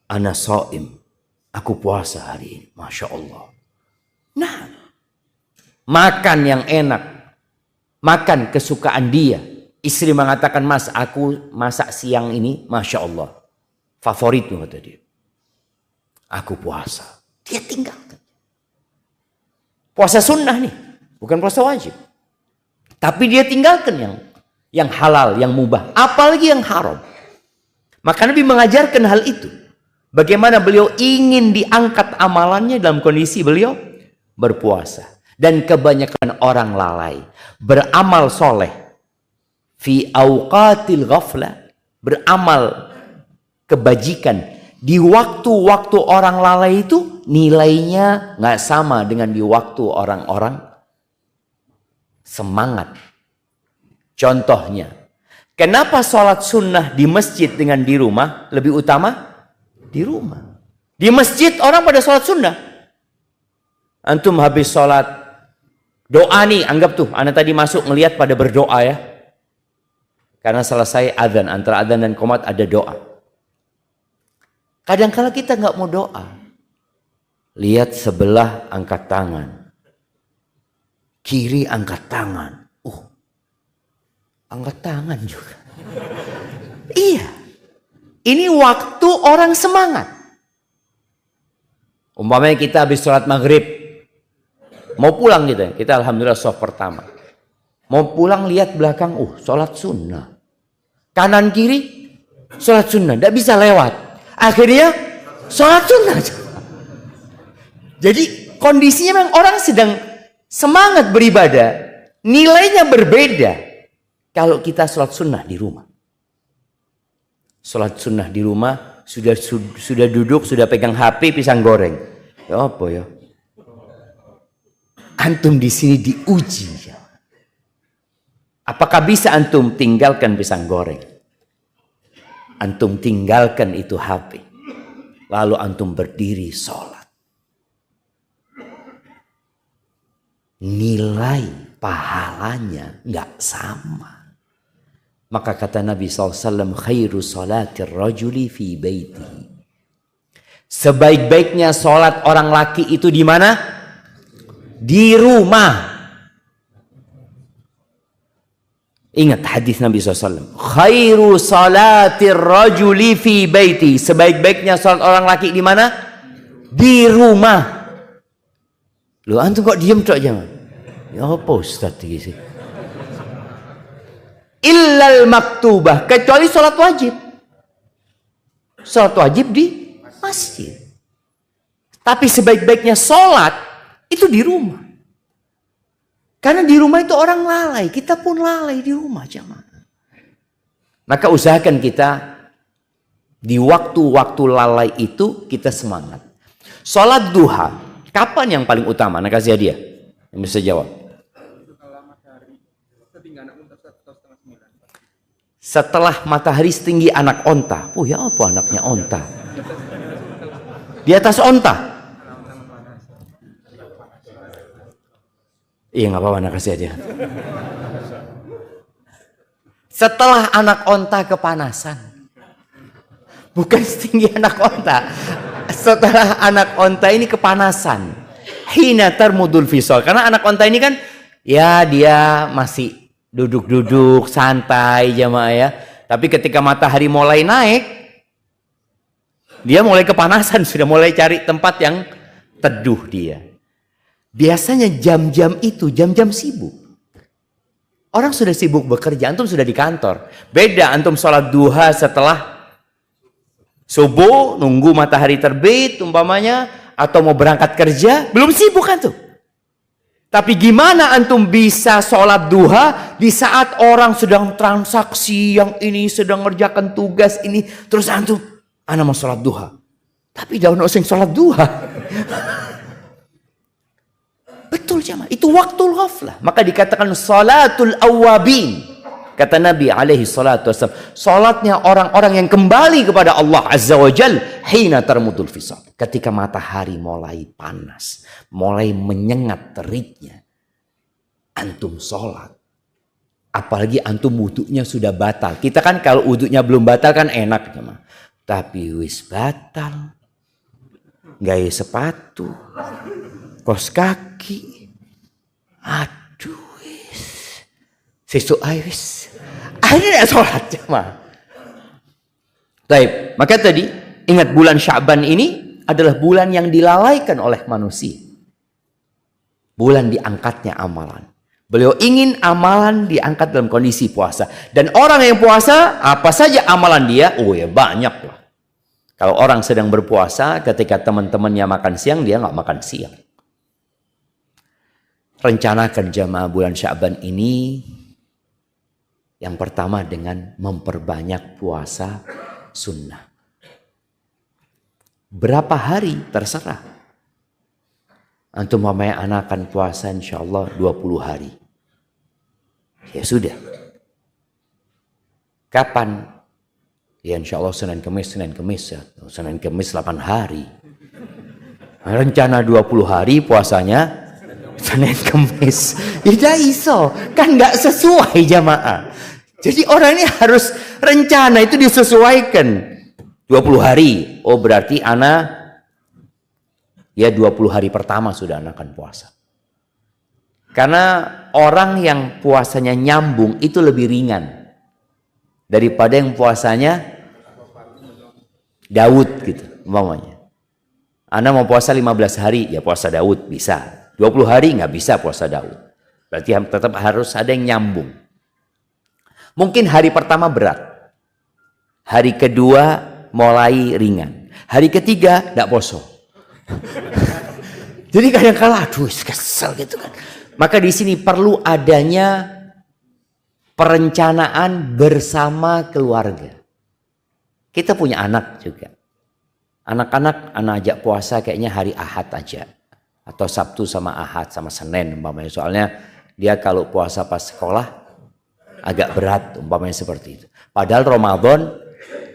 Ana shaim, aku puasa hari ini, masya Allah. Nah, makan yang enak, makan kesukaan dia. Istri mengatakan, mas aku masak siang ini, masya Allah, favoritmu kata dia. Aku puasa. Dia tinggalkan. Puasa sunnah nih, bukan puasa wajib. Tapi dia tinggalkan yang halal, yang mubah, apalagi yang haram. Maka Nabi mengajarkan hal itu. Bagaimana beliau ingin diangkat amalannya dalam kondisi beliau berpuasa. Dan kebanyakan orang lalai beramal soleh fi awqatil ghaflah, beramal kebajikan di waktu-waktu orang lalai itu nilainya nggak sama dengan di waktu orang-orang semangat. Contohnya, kenapa sholat sunnah di masjid dengan di rumah lebih utama? Di rumah. Di masjid orang pada sholat sunnah. Antum habis sholat doa nih, anggap tuh anak tadi masuk ngelihat pada berdoa ya. Karena selesai adzan, antara adzan dan qomat ada doa. Kadang-kala kita nggak mau doa. Lihat sebelah angkat tangan. Kiri angkat tangan. Angkat tangan juga. Iya. Ini waktu orang semangat. Umpamanya kita habis sholat maghrib. Mau pulang gitu. Kita alhamdulillah shaf pertama. Mau pulang lihat belakang. Sholat sunnah. Kanan kiri sholat sunnah. Tidak bisa lewat. Akhirnya sholat sunnah. Jadi kondisinya memang orang sedang semangat beribadah. Nilainya berbeda. Kalau kita sholat sunnah di rumah. Sholat sunnah di rumah. Sudah duduk, sudah pegang HP, pisang goreng. Ya apa ya? Antum di sini diuji. Apakah bisa antum tinggalkan pisang goreng? Antum tinggalkan itu HP. Lalu antum berdiri sholat. Nilai pahalanya nggak sama. Maka kata Nabi SAW, khairu salatir rajuli fi baitihi. Sebaik-baiknya sholat orang laki itu di mana? Di rumah. Ingat hadis Nabi SAW. Khairu salatir rajuli fi baiti. Sebaik-baiknya sholat orang laki di mana? Di rumah. Loh, antum kok diem cok jangan? Ya apa Ustaz ini sih? Illal maktubah. Kecuali sholat wajib. Sholat wajib di masjid. Tapi sebaik-baiknya sholat itu di rumah. Karena di rumah itu orang lalai. Kita pun lalai di rumah jamaah. Maka usahakan kita di waktu-waktu lalai itu kita semangat. Sholat duha. Kapan yang paling utama? Nah, kasih hadiah. Yang bisa jawab. Setelah matahari setinggi anak onta. Oh ya apa anaknya onta? Di atas onta. Iya nggak apa-apa, anak kasih aja. Setelah anak onta kepanasan. Bukan setinggi anak onta. Setelah anak onta ini kepanasan. Hina tarmudul fisal. Karena anak onta ini kan ya dia masih duduk-duduk santai jamaah ya. Tapi ketika matahari mulai naik, dia mulai kepanasan, sudah mulai cari tempat yang teduh dia. Biasanya jam-jam itu jam-jam sibuk. Orang sudah sibuk bekerja, antum sudah di kantor. Beda antum sholat duha setelah subuh, nunggu matahari terbit umpamanya, atau mau berangkat kerja, belum sibuk antum. Tapi gimana antum bisa sholat duha di saat orang sedang transaksi, yang ini sedang ngerjakan tugas ini, terus antum, ana mau sholat duha. Tapi jangan oseng sholat duha. Betul jamaah, itu waktu ghaflah. Maka dikatakan salatul awabin. Kata Nabi alaihi salatu wassalam, salatnya orang-orang yang kembali kepada Allah azza wa jal hina tarmudul fisal. Ketika matahari mulai panas, mulai menyengat teriknya, antum salat. Apalagi antum wudunya sudah batal. Kita kan kalau wudunya belum batal kan enak jemaah. Tapi wis batal. Gaya sepatu, kos kaki, aduh wis, sesuk wis, akhirnya sholat jemaah. Baik, maka tadi ingat bulan Sya'ban ini adalah bulan yang dilalaikan oleh manusia. Bulan diangkatnya amalan. Beliau ingin amalan diangkat dalam kondisi puasa. Dan orang yang puasa, apa saja amalan dia, oh ya banyak lah. Kalau orang sedang berpuasa, ketika teman-temannya makan siang, dia nggak makan siang. Rencanakan jamaah bulan Sya'ban ini, yang pertama dengan memperbanyak puasa sunnah. Berapa hari terserah. Antum mamanya anak akan puasa insya Allah 20 hari. Ya sudah. Kapan? Ya insya Allah Senin Kemis ya. Senin Kemis 8 hari. Rencana 20 hari puasanya Senin Kemis. Tidak iso. Kan gak sesuai jamaah. Jadi orang ini harus rencana itu disesuaikan. 20 hari. Oh berarti ana ya 20 hari pertama sudah ana akan puasa. Karena orang yang puasanya nyambung itu lebih ringan daripada yang puasanya Daud gitu umpamanya. Anda mau puasa 15 hari ya puasa Daud bisa. 20 hari nggak bisa puasa Daud. Berarti tetap harus ada yang nyambung. Mungkin hari pertama berat. Hari kedua mulai ringan. Hari ketiga nggak poso. Jadi kadang-kala aduh kesel gitu kan. Maka di sini perlu adanya perencanaan bersama keluarga. Kita punya anak juga. Anak-anak anak ajak puasa kayaknya hari Ahad aja. Atau Sabtu sama Ahad sama Senin umpamanya. Soalnya dia kalau puasa pas sekolah agak berat umpamanya seperti itu. Padahal Ramadan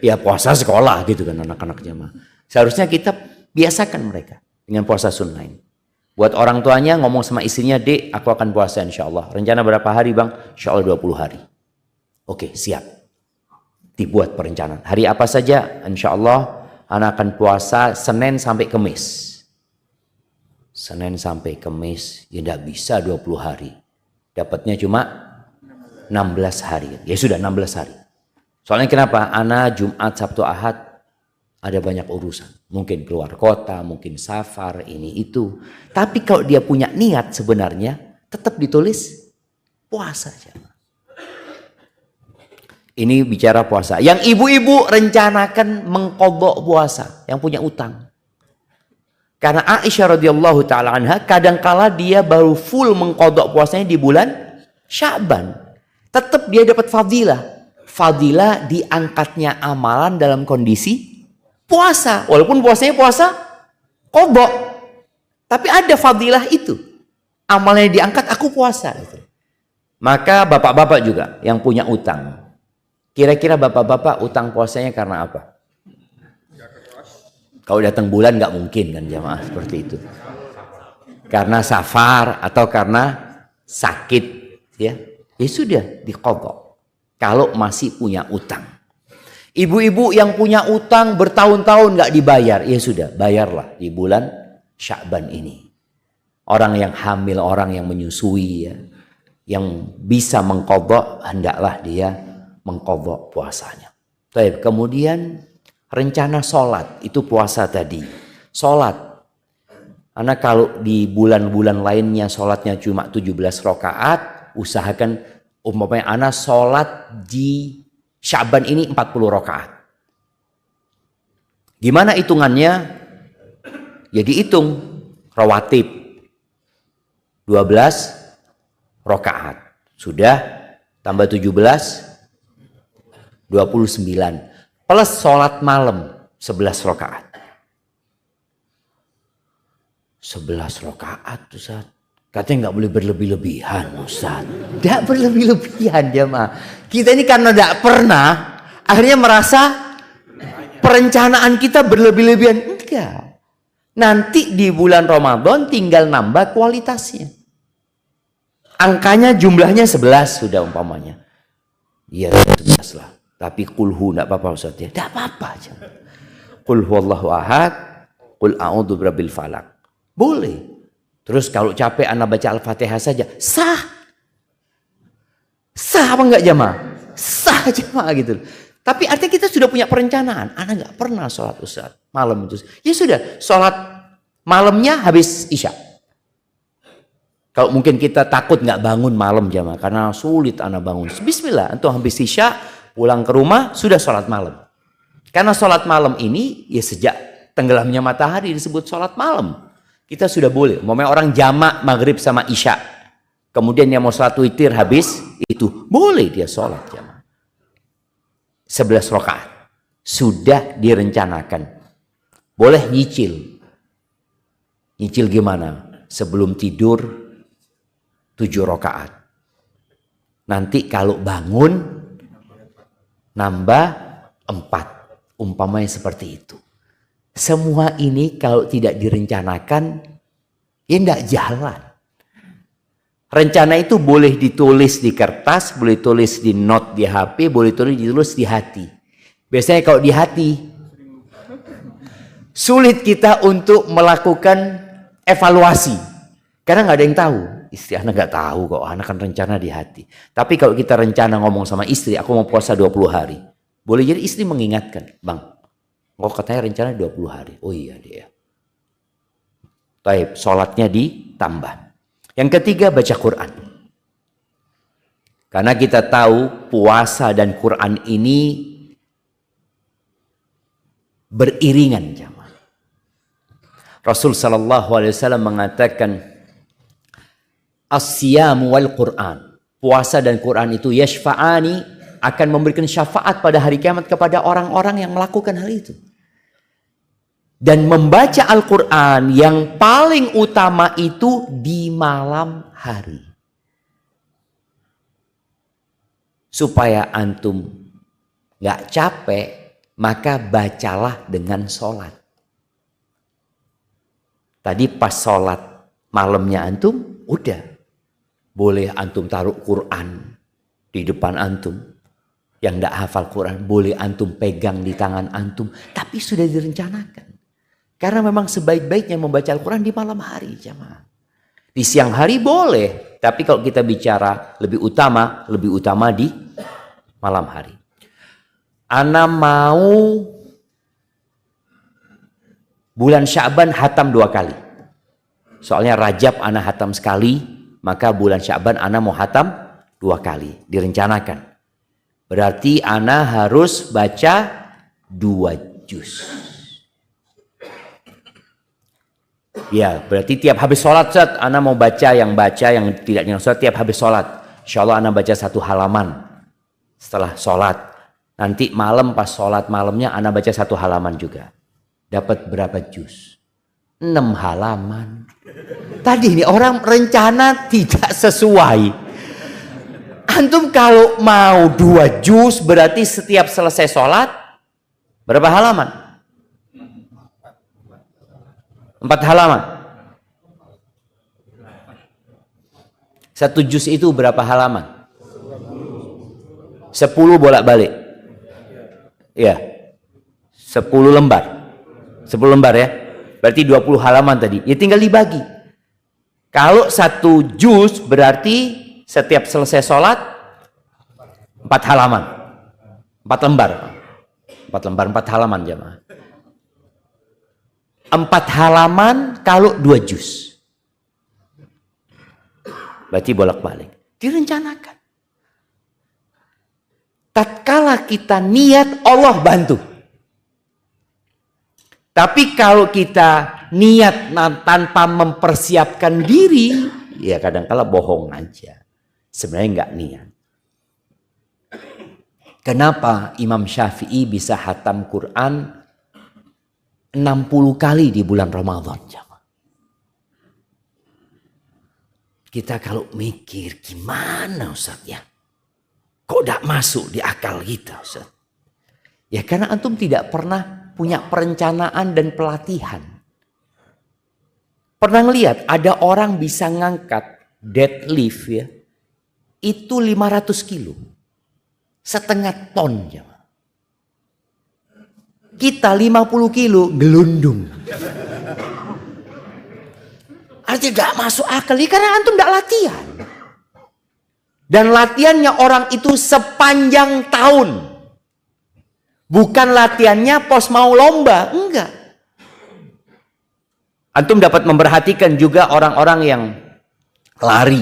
ya puasa sekolah gitu kan anak-anak jamaah. Seharusnya kita biasakan mereka dengan puasa sunnah ini. Buat orang tuanya ngomong sama istrinya, "Dek, aku akan puasa insya Allah." Rencana berapa hari bang? Insya Allah 20 hari. Oke, siap. Dibuat perencanaan. Hari apa saja? Insya Allah anak akan puasa Senin sampai Kamis. Senin sampai Kamis, ya tidak bisa 20 hari. Dapatnya cuma 16 hari. Ya sudah 16 hari. Soalnya kenapa? Ana Jumat, Sabtu, Ahad ada banyak urusan. Mungkin keluar kota, mungkin safar, ini itu. Tapi kalau dia punya niat sebenarnya, tetap ditulis puasa aja. Ini bicara puasa. Yang ibu-ibu rencanakan mengqadha puasa, yang punya utang. Karena Aisyah radhiyallahu taala anha kadangkala dia baru full mengqadha puasanya di bulan Sya'ban. Tetap dia dapat fadilah. Fadilah diangkatnya amalan dalam kondisi puasa. Walaupun puasanya puasa qadha. Tapi ada fadilah itu. Amalnya diangkat, aku puasa. Maka bapak-bapak juga yang punya utang. Kira-kira bapak-bapak utang puasanya karena apa? Kalau datang bulan nggak mungkin kan jamaah seperti itu. Karena safar atau karena sakit, ya sudah diqadha. Kalau masih punya utang. Ibu-ibu yang punya utang bertahun-tahun nggak dibayar, ya sudah bayarlah di bulan Sya'ban ini. Orang yang hamil, orang yang menyusui, ya, yang bisa mengqadha hendaklah dia mengqadha puasanya. Baik, kemudian rencana sholat, itu puasa tadi. Sholat, karena kalau di bulan-bulan lainnya sholatnya cuma 17 rakaat, usahakan umpamanya ana sholat di Sya'ban ini 40 rakaat. Gimana hitungannya? Ya dihitung rawatib 12 rakaat. Sudah tambah 17 29 plus sholat malam 11 rakaat. 11 rakaat Ustaz. Katanya nggak boleh berlebih-lebihan Ustaz. Tidak berlebih-lebihan jemaah. Kita ini karena tidak pernah, akhirnya merasa perencanaan kita berlebih-lebihan. Enggak. Nanti di bulan Ramadan tinggal nambah kualitasnya. Angkanya jumlahnya 11 sudah umpamanya. Iya 11 lah. Tapi kulhu tidak apa-apa Ustaz ya. Tidak apa-apa. Qul huwallahu ahad, qul a'udzu birabbil falaq. Boleh. Terus kalau capek anak baca Al-Fatihah saja, sah. Sah apa enggak jamaah? Sah jamaah gitu. Tapi artinya kita sudah punya perencanaan. Anak enggak pernah sholat Ustaz malam itu. Ya sudah, sholat malamnya habis Isya. Kalau mungkin kita takut enggak bangun malam jamaah karena sulit anak bangun. Bismillah, antum habis Isya pulang ke rumah sudah sholat malam. Karena sholat malam ini ya sejak tenggelamnya matahari disebut sholat malam. Kita sudah boleh. Umpamanya orang jamak maghrib sama Isya. Kemudian dia mau sholat witir habis itu. Boleh dia sholat jamak. 11 rakaat. Sudah direncanakan. Boleh nyicil. Nyicil gimana? Sebelum tidur 7 rakaat. Nanti kalau bangun nambah 4. Umpamanya seperti itu. Semua ini kalau tidak direncanakan, ya tidak jalan. Rencana itu boleh ditulis di kertas, boleh tulis di note di HP, boleh ditulis di hati. Biasanya kalau di hati, sulit kita untuk melakukan evaluasi. Karena nggak ada yang tahu. Istri anak nggak tahu kok, anak kan rencana di hati. Tapi kalau kita rencana ngomong sama istri, aku mau puasa 20 hari. Boleh jadi istri mengingatkan, Bang. Oh katanya rencana 20 hari. Oh iya dia. Baik, sholatnya ditambah. Yang ketiga baca Quran. Karena kita tahu puasa dan Quran ini beriringan jamaah. Rasul sallallahu alaihi wasallam mengatakan as-siyam wal Quran. Puasa dan Quran itu yashfa'ani, akan memberikan syafaat pada hari kiamat kepada orang-orang yang melakukan hal itu. Dan membaca Al-Quran yang paling utama itu di malam hari. Supaya antum gak capek, maka bacalah dengan sholat. Tadi pas sholat malamnya antum, udah. Boleh antum taruh Quran di depan antum. yang tidak hafal Quran boleh antum pegang di tangan antum, tapi sudah direncanakan. Karena memang sebaik-baiknya membaca Al-Quran di malam hari, jamaah. Di siang hari boleh, tapi kalau kita bicara lebih utama di malam hari. Ana mau bulan Sya'ban hatam 2 kali. Soalnya Rajab ana hatam sekali, maka bulan Sya'ban ana mau hatam 2 kali, direncanakan. Berarti ana harus baca 2 juz. Ya, berarti tiap habis sholat, Ustaz, ana mau baca yang tidak dengan sholat tiap habis sholat. Insya Allah ana baca 1 halaman setelah sholat. Nanti malam pas sholat malamnya ana baca 1 halaman juga. Dapat berapa juz? 6 halaman. Tadi ini orang rencana tidak sesuai. Antum kalau mau 2 juz berarti setiap selesai sholat berapa halaman? 4 halaman. 1 juz itu berapa halaman? 10 bolak-balik. Ya. 10 lembar. 10 lembar ya. Berarti 20 halaman tadi. Ya tinggal dibagi. Kalau 1 juz berarti setiap selesai sholat 4 halaman. 4 lembar. 4 lembar, 4 halaman jamaah. 4 halaman kalau 2 juz. Berarti bolak-balik. Direncanakan. Tatkala kita niat, Allah bantu. Tapi kalau kita niat tanpa mempersiapkan diri, ya kadang-kala bohong aja. Sebenarnya enggak niat. Kenapa Imam Syafi'i bisa hatam Quran 60 kali di bulan Ramadan? Kita kalau mikir gimana Ustaz ya? Kok tidak masuk di akal kita Ustaz? Ya karena antum tidak pernah punya perencanaan dan pelatihan. Pernah ngelihat ada orang bisa ngangkat deadlift ya. Itu 500 kilo. Setengah ton ya. Kita 50 kilo gelundung. Artinya gak masuk akal. Karena antum gak latihan. Dan latihannya orang itu sepanjang tahun. Bukan latihannya pos mau lomba. Enggak. Antum dapat memperhatikan juga orang-orang yang pelari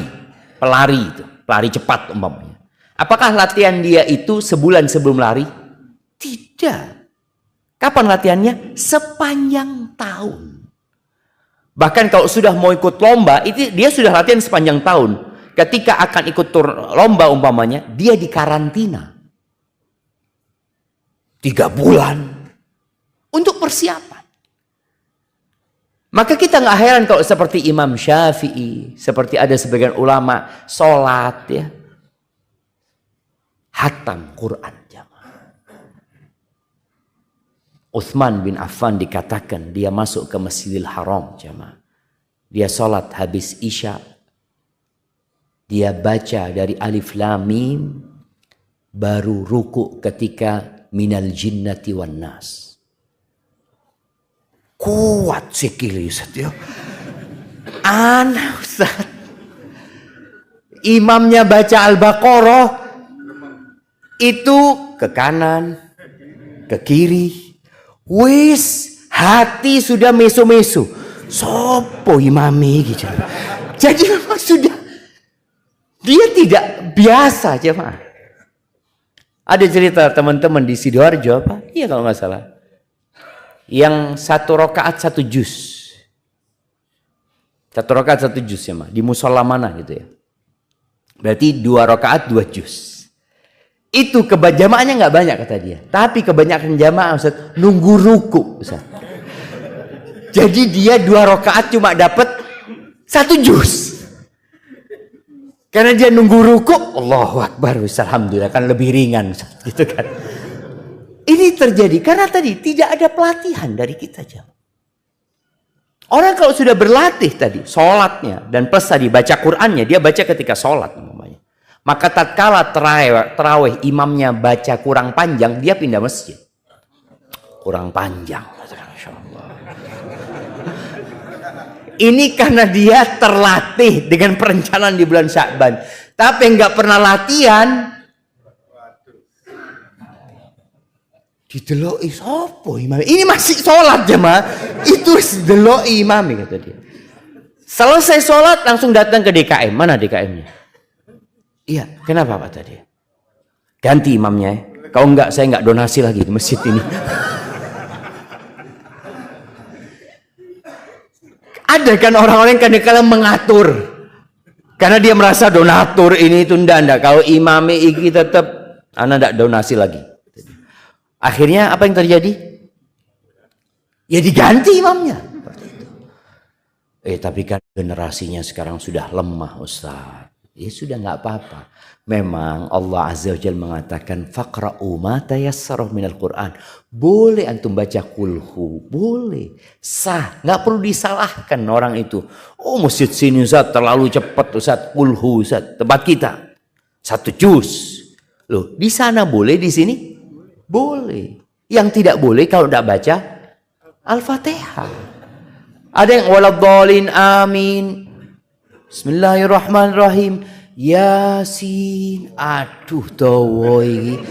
itu. Pelari cepat umpamanya. Apakah latihan dia itu sebulan sebelum lari? Tidak. Kapan latihannya? Sepanjang tahun. Bahkan kalau sudah mau ikut lomba, itu dia sudah latihan sepanjang tahun. Ketika akan ikut lomba umpamanya, dia dikarantina 3 bulan untuk persiapan. Maka kita nggak heran kalau seperti Imam Syafi'i, seperti ada sebagian ulama sholat ya, hatam Quran jamaah. Utsman bin Affan dikatakan dia masuk ke Masjidil Haram jamaah. Dia sholat habis Isya. Dia baca dari Alif Lam Mim, baru ruku ketika minal jinnati wan nas. Kuat sekali Ustaz ya. Aneh Ustaz. Imamnya baca Al-Baqarah itu ke kanan, ke kiri. Wis hati sudah meso-meso. Sopo imami gitu. Jadi memang sudah dia tidak biasa jemaah. Ada cerita teman-teman di Sidoarjo apa? Iya kalau nggak salah. Yang 1 rakaat 1 juz. 1 rakaat 1 juz ya, di musola mana gitu ya. Berarti 2 rakaat 2 juz. Itu jamaahnya nggak banyak kata dia. Tapi kebanyakan jamaah Ustaz nunggu ruku Ustaz. Jadi dia 2 rakaat cuma dapat 1 juz. Karena dia nunggu ruku, Allahu Akbar, alhamdulillah kan lebih ringan gitu kan. Ini terjadi karena tadi tidak ada pelatihan dari kita jamaah. Orang kalau sudah berlatih tadi sholatnya dan plus tadi baca Qurannya, dia baca ketika sholat namanya. Maka tatkala terawih imamnya baca kurang panjang, dia pindah masjid. Kurang panjang. Masya Allah. Ini karena dia terlatih dengan perencanaan di bulan Sya'ban. Tapi nggak pernah latihan. Dideloi sopo imam. Ini masih sholat jemaah. Itu dideloi imam kata dia. Selesai sholat langsung datang ke DKM. Mana DKM-nya? Iya, kenapa Pak tadi? Ganti imamnya ya. Kalau enggak, saya enggak donasi lagi di masjid ini. Ada kan orang-orang yang kadang-kadang mengatur. Karena dia merasa donatur ini itu enggak. Kalau imamnya iki tetap, anak enggak donasi lagi. Akhirnya apa yang terjadi? Ya diganti imamnya. Tapi kan generasinya sekarang sudah lemah Ustaz. Ya sudah nggak apa-apa. Memang Allah Azza wa Jalla mengatakan faqra'u ma tayassara minal Qur'an. Boleh antum baca kulhu, boleh. Sah, nggak perlu disalahkan orang itu. Oh masjid sini Ustaz terlalu cepat Ustaz, kulhu Ustaz, tempat kita. 1 juz. Loh, di sana boleh, di sini boleh. Yang tidak boleh kalau tidak baca Al-Fatihah. Ada yang waladhdallin amin. Bismillahirrahmanirrahim. Yasin. Aduh dawa iki.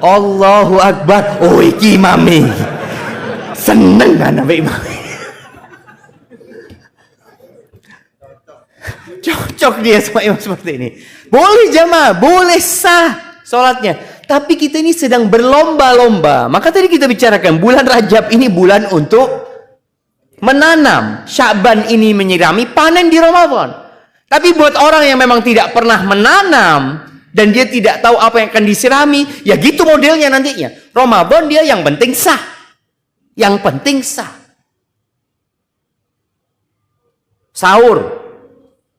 Allahu Akbar. Oh iki imame. Seneng kan ambek imame. Cocok dia sama imam seperti ini. Boleh jamaah, boleh sah salatnya. Tapi kita ini sedang berlomba-lomba. Maka tadi kita bicarakan bulan Rajab ini bulan untuk menanam. Sya'ban ini menyirami, panen di Ramadan. Tapi buat orang yang memang tidak pernah menanam dan dia tidak tahu apa yang akan disirami, ya gitu modelnya nantinya. Ramadan dia yang penting sah. Yang penting sah. Sahur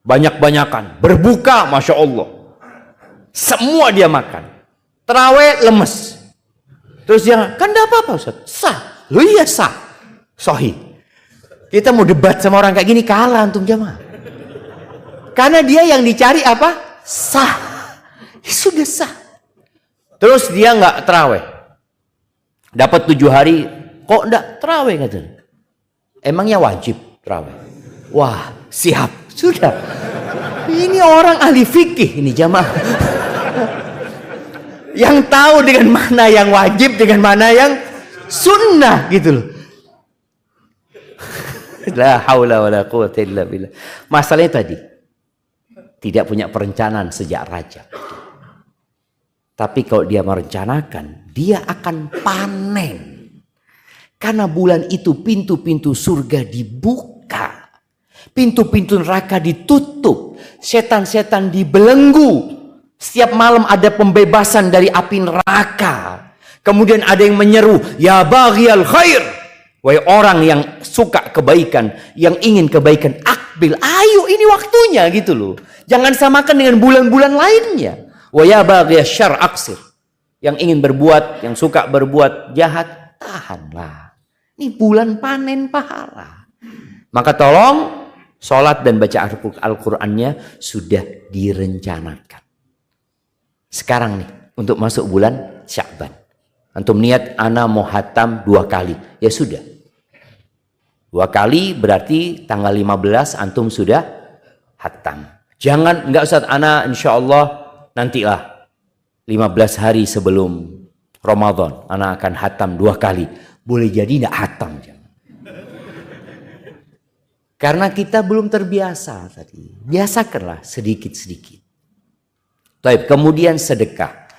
banyak-banyakan, berbuka Masya Allah. Semua dia makan. Terawih lemes. Terus dia, kan enggak apa-apa Ustaz. Sah. Loh iya sah. Sahih. Kita mau debat sama orang kayak gini kalah antum jamaah. Karena dia yang dicari apa? Sah. Ya sudah sah. Terus dia nggak terawih. Dapat 7 hari, kok nggak terawih katanya? Emangnya wajib terawih? Wah, siap. Sudah. Ini orang ahli fikih ini jamaah. Yang tahu dengan mana yang wajib, dengan mana yang sunnah gitu loh. La haula wala quwwata illa billah. Masalahnya tadi tidak punya perencanaan sejak Rajab. Tapi kalau dia merencanakan, dia akan panen. Karena bulan itu pintu-pintu surga dibuka. Pintu-pintu neraka ditutup. Setan-setan dibelenggu. Setiap malam ada pembebasan dari api neraka. Kemudian ada yang menyeru, ya baghiyal khair. Wahai orang yang suka kebaikan, yang ingin kebaikan, akbil, ayo ini waktunya gitu loh. Jangan samakan dengan bulan-bulan lainnya. Wa ya baghiyasy syarr aksir. Yang ingin berbuat, yang suka berbuat jahat, tahanlah. Ini bulan panen pahala. Maka tolong sholat dan baca Al-Qur'annya sudah direncanakan. Sekarang nih untuk masuk bulan Sya'ban. Antum niat ana mau hatam 2 kali. Ya sudah. 2 kali berarti tanggal 15 antum sudah hatam. Jangan, enggak Ustaz, ana insyaallah nantilah 15 hari sebelum Ramadan ana akan hatam 2 kali. Boleh jadi enggak hatam. Karena kita belum terbiasa tadi. Biasakanlah sedikit-sedikit. Baik, kemudian sedekah.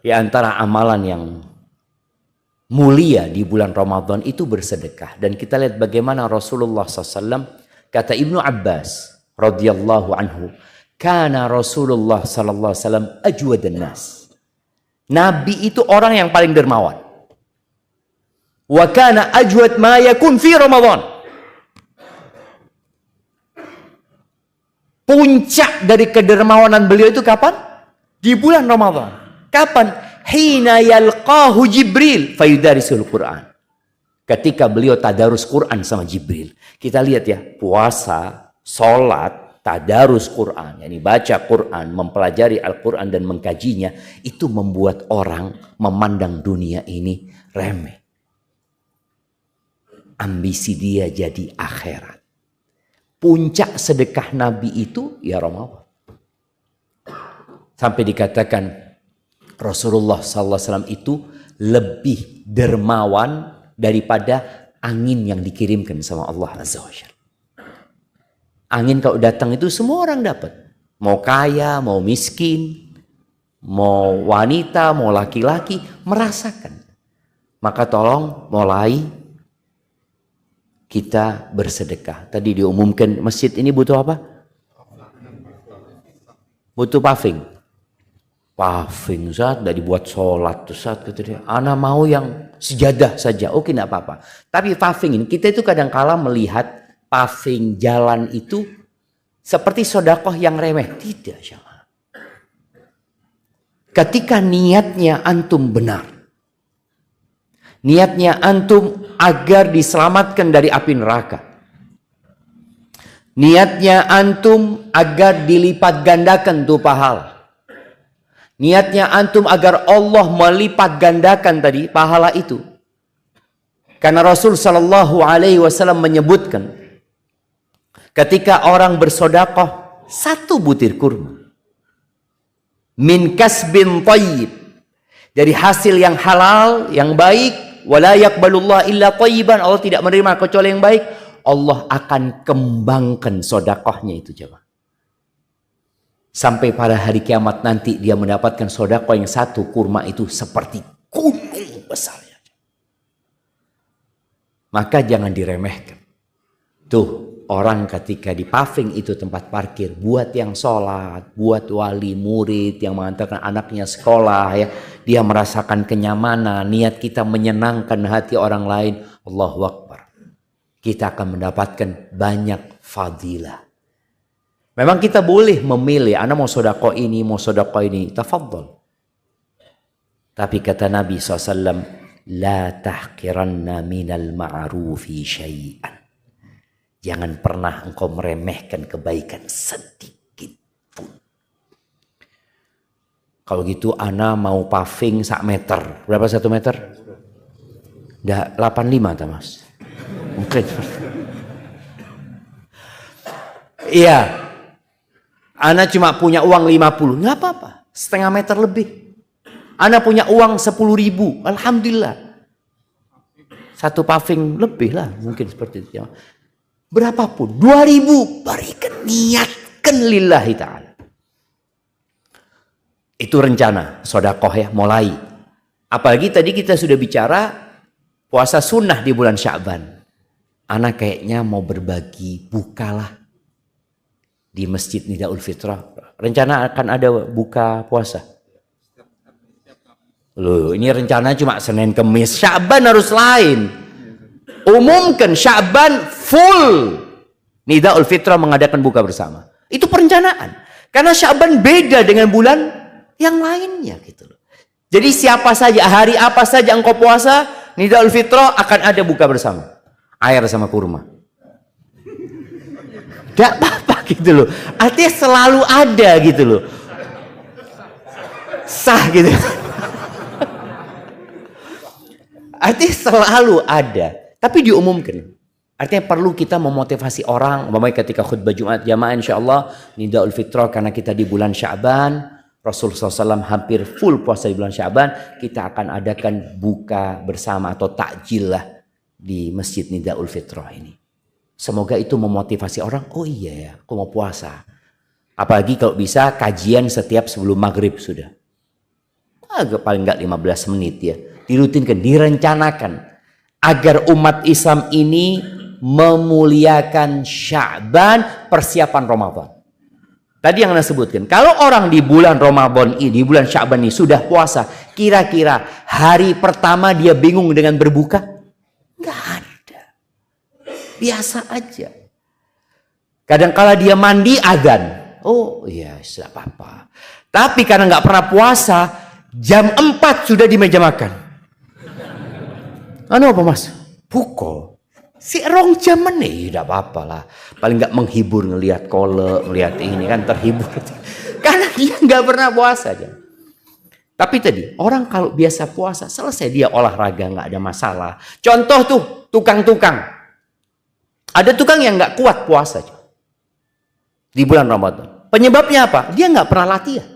Di antara amalan yang mulia di bulan Ramadan itu bersedekah. Dan kita lihat bagaimana Rasulullah SAW, kata Ibnu Abbas radhiyallahu anhu, kana Rasulullah SAW ajwadan nas. Nabi itu orang yang paling dermawan. Wa kana ajwad ma yakun fi Ramadan. Puncak dari kedermawanan beliau itu kapan? Di bulan Ramadan. Kapan? Hina yalqahu Jibril fayudarisul Quran. Ketika beliau tadarus Quran sama Jibril. Kita lihat ya, puasa, sholat, tadarus Quran, yakni baca Quran, mempelajari Al-Quran dan mengkajinya, itu membuat orang memandang dunia ini remeh. Ambisi dia jadi akhirat. Puncak sedekah Nabi itu ya Ramadan. Sampai dikatakan Rasulullah SAW itu lebih dermawan daripada angin yang dikirimkan sama Allah Azza wa Jalla. Angin kalau datang itu semua orang dapat. Mau kaya, mau miskin, mau wanita, mau laki-laki, merasakan. Maka tolong mulai kita bersedekah. Tadi diumumkan masjid ini butuh apa? Butuh paving. Paving, Ustaz, tidak dibuat sholat. Ustaz, kata dia, ana mau yang sejadah saja. Oke, tidak apa-apa. Tapi paving ini, kita itu kadang-kala melihat paving jalan itu seperti sodakoh yang remeh. Tidak, jangan. Ketika niatnya antum benar. Niatnya antum agar diselamatkan dari api neraka. Niatnya antum agar dilipat gandakan tuh pahala. Niatnya antum agar Allah melipat gandakan tadi pahala itu. Karena Rasul sallallahu alaihi wasallam menyebutkan ketika orang bersedekah 1 butir kurma min kasbin thayyib, dari hasil yang halal, yang baik, wala yaqbalullah illa thayyiban, Allah tidak menerima kecuali yang baik, Allah akan kembangkan sedekahnya itu, jemaah. Sampai pada hari kiamat nanti dia mendapatkan sedekah yang 1 kurma itu seperti gunung besarnya. Maka jangan diremehkan. Tuh, orang ketika di paving itu tempat parkir, buat yang sholat, buat wali murid yang mengantarkan anaknya sekolah, ya, dia merasakan kenyamanan, niat kita menyenangkan hati orang lain, Allahu Akbar. Kita akan mendapatkan banyak fadilah. Memang kita boleh memilih, ana mau sedekah ini, tafadhol. Tapi kata Nabi SAW, la tahqiranna minal ma'rufi syai'an. Jangan pernah engkau meremehkan kebaikan sedikit pun. Kalau gitu ana mau paving 1 meter. Berapa 1 meter? Dah 85 ta, Mas? Mungkin. Iya. Ana cuma punya uang 50. Enggak apa-apa. 1/2 meter lebih. Ana punya uang 10.000. Alhamdulillah. 1 paving lebih lah. Mungkin seperti itu. Berapapun, 2.000, berikan, niatkan lillahi ta'ala. Itu rencana sedekah ya, mulai. Apalagi tadi kita sudah bicara puasa sunnah di bulan Sya'ban. Anak kayaknya mau berbagi, bukalah di Masjid Nidaul Fitrah. Rencana akan ada buka puasa. Loh, ini rencana cuma Senin Kemis, Sya'ban harus lain. Umumkan Sya'ban full Nidaul Fitrah mengadakan buka bersama. Itu perencanaan. Karena Sya'ban beda dengan bulan yang lainnya gitu loh. Jadi siapa saja, hari apa saja engkau puasa, Nidaul Fitrah akan ada buka bersama. Air sama kurma. Gak apa-apa gitu loh. Artinya selalu ada gitu loh. Sah gitu. Artinya selalu ada. Tapi diumumkan. Artinya perlu kita memotivasi orang. Umpamanya ketika khutbah Jumat jamaah insyaallah Nidaul Fitrah, karena kita di bulan Sya'ban, Rasulullah SAW hampir full puasa di bulan Sya'ban, kita akan adakan buka bersama atau takjil lah di Masjid Nidaul Fitrah ini. Semoga itu memotivasi orang. Oh iya ya, aku mau puasa. Apalagi kalau bisa kajian setiap sebelum maghrib sudah. Agak paling enggak 15 menit ya. Dirutinkan, direncanakan. Agar umat Islam ini memuliakan Sya'ban, persiapan Ramadan. Tadi yang Anda sebutkan, kalau orang di bulan Ramadan ini, di bulan Sya'ban ini sudah puasa, kira-kira hari pertama dia bingung dengan berbuka? Enggak ada. Biasa aja. Kadang-kala dia mandi adzan. Oh iya, tidak apa-apa. Tapi karena nggak pernah puasa, jam 4 sudah di meja makan. Anu apa Mas? Buko. Si rong jam nih, tidak apa-apa lah. Paling nggak menghibur ngelihat kolek, ngelihat ini kan terhibur. Karena dia nggak pernah puasa aja. Tapi tadi orang kalau biasa puasa selesai dia olahraga nggak ada masalah. Contoh tuh tukang-tukang. Ada tukang yang nggak kuat puasa aja. Di bulan Ramadan. Penyebabnya apa? Dia nggak pernah latihan.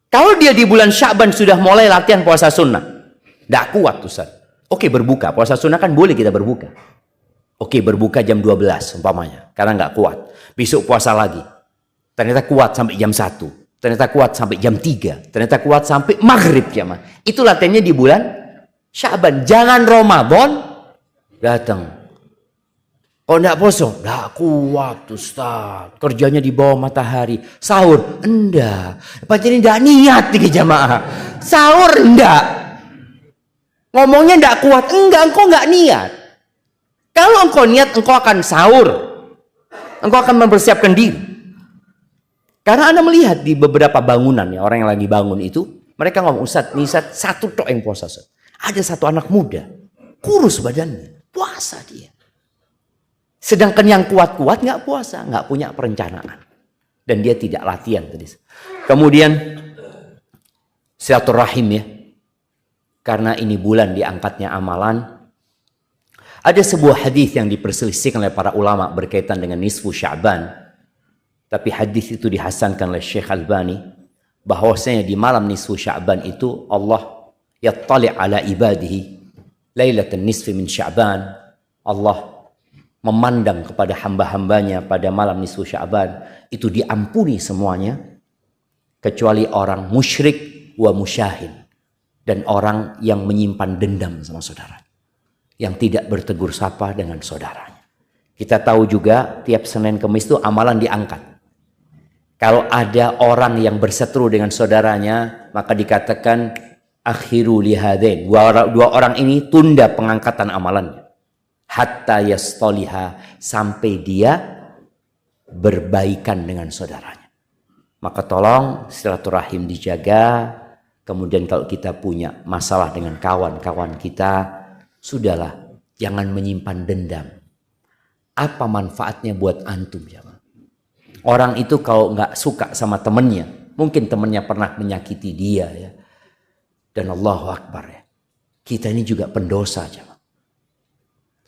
Kalau dia di bulan Sya'ban sudah mulai latihan puasa sunnah, nggak kuat tuh Ustaz. Oke, berbuka. Puasa sunnah kan boleh kita berbuka. Oke, berbuka jam 12 umpamanya. Karena nggak kuat. Besok puasa lagi. Ternyata kuat sampai jam 1. Ternyata kuat sampai jam 3. Ternyata kuat sampai maghrib jamaah. Itu latihannya di bulan Sya'ban. Jangan Ramadan datang. Oh nggak poso? Nggak kuat Ustaz. Kerjanya di bawah matahari. Sahur? Enggak. Pancen nggak niat nih jamaah. Sahur enggak. Ngomongnya enggak kuat. Enggak, engkau enggak niat. Kalau engkau niat, engkau akan sahur. Engkau akan mempersiapkan diri. Karena Anda melihat di beberapa bangunan ya, orang yang lagi bangun itu, mereka ngomong, Ustaz, nih Ustaz, satu tok yang puasa. Ustaz. Ada satu anak muda, kurus badannya, puasa dia. Sedangkan yang kuat-kuat nggak puasa, nggak punya perencanaan. Dan dia tidak latihan tadi. Kemudian, silaturahim ya. Karena ini bulan diangkatnya amalan. Ada sebuah hadis yang diperselisihkan oleh para ulama berkaitan dengan nisfu Sya'ban. Tapi hadis itu dihasankan oleh Syekh Albani. Bahwasanya di malam nisfu Sya'ban itu Allah yattali' ala ibadihi. Lailatan nisfi min Sya'ban. Allah memandang kepada hamba-hambanya pada malam nisfu Sya'ban. Itu diampuni semuanya. Kecuali orang musyrik wa musyahin. Dan orang yang menyimpan dendam sama saudara. Yang tidak bertegur sapa dengan saudaranya. Kita tahu juga tiap Senin Kemis itu amalan diangkat. Kalau ada orang yang berseteru dengan saudaranya, maka dikatakan akhiru lihadain. Dua orang ini tunda pengangkatan amalannya. Hatta yastoliha, sampai dia berbaikan dengan saudaranya. Maka tolong silaturahim dijaga. Kemudian kalau kita punya masalah dengan kawan-kawan kita, sudahlah, jangan menyimpan dendam. Apa manfaatnya buat antum ya? Orang itu kalau nggak suka sama temennya, mungkin temennya pernah menyakiti dia ya. Dan Allahu Akbar ya. Kita ini juga pendosa ya.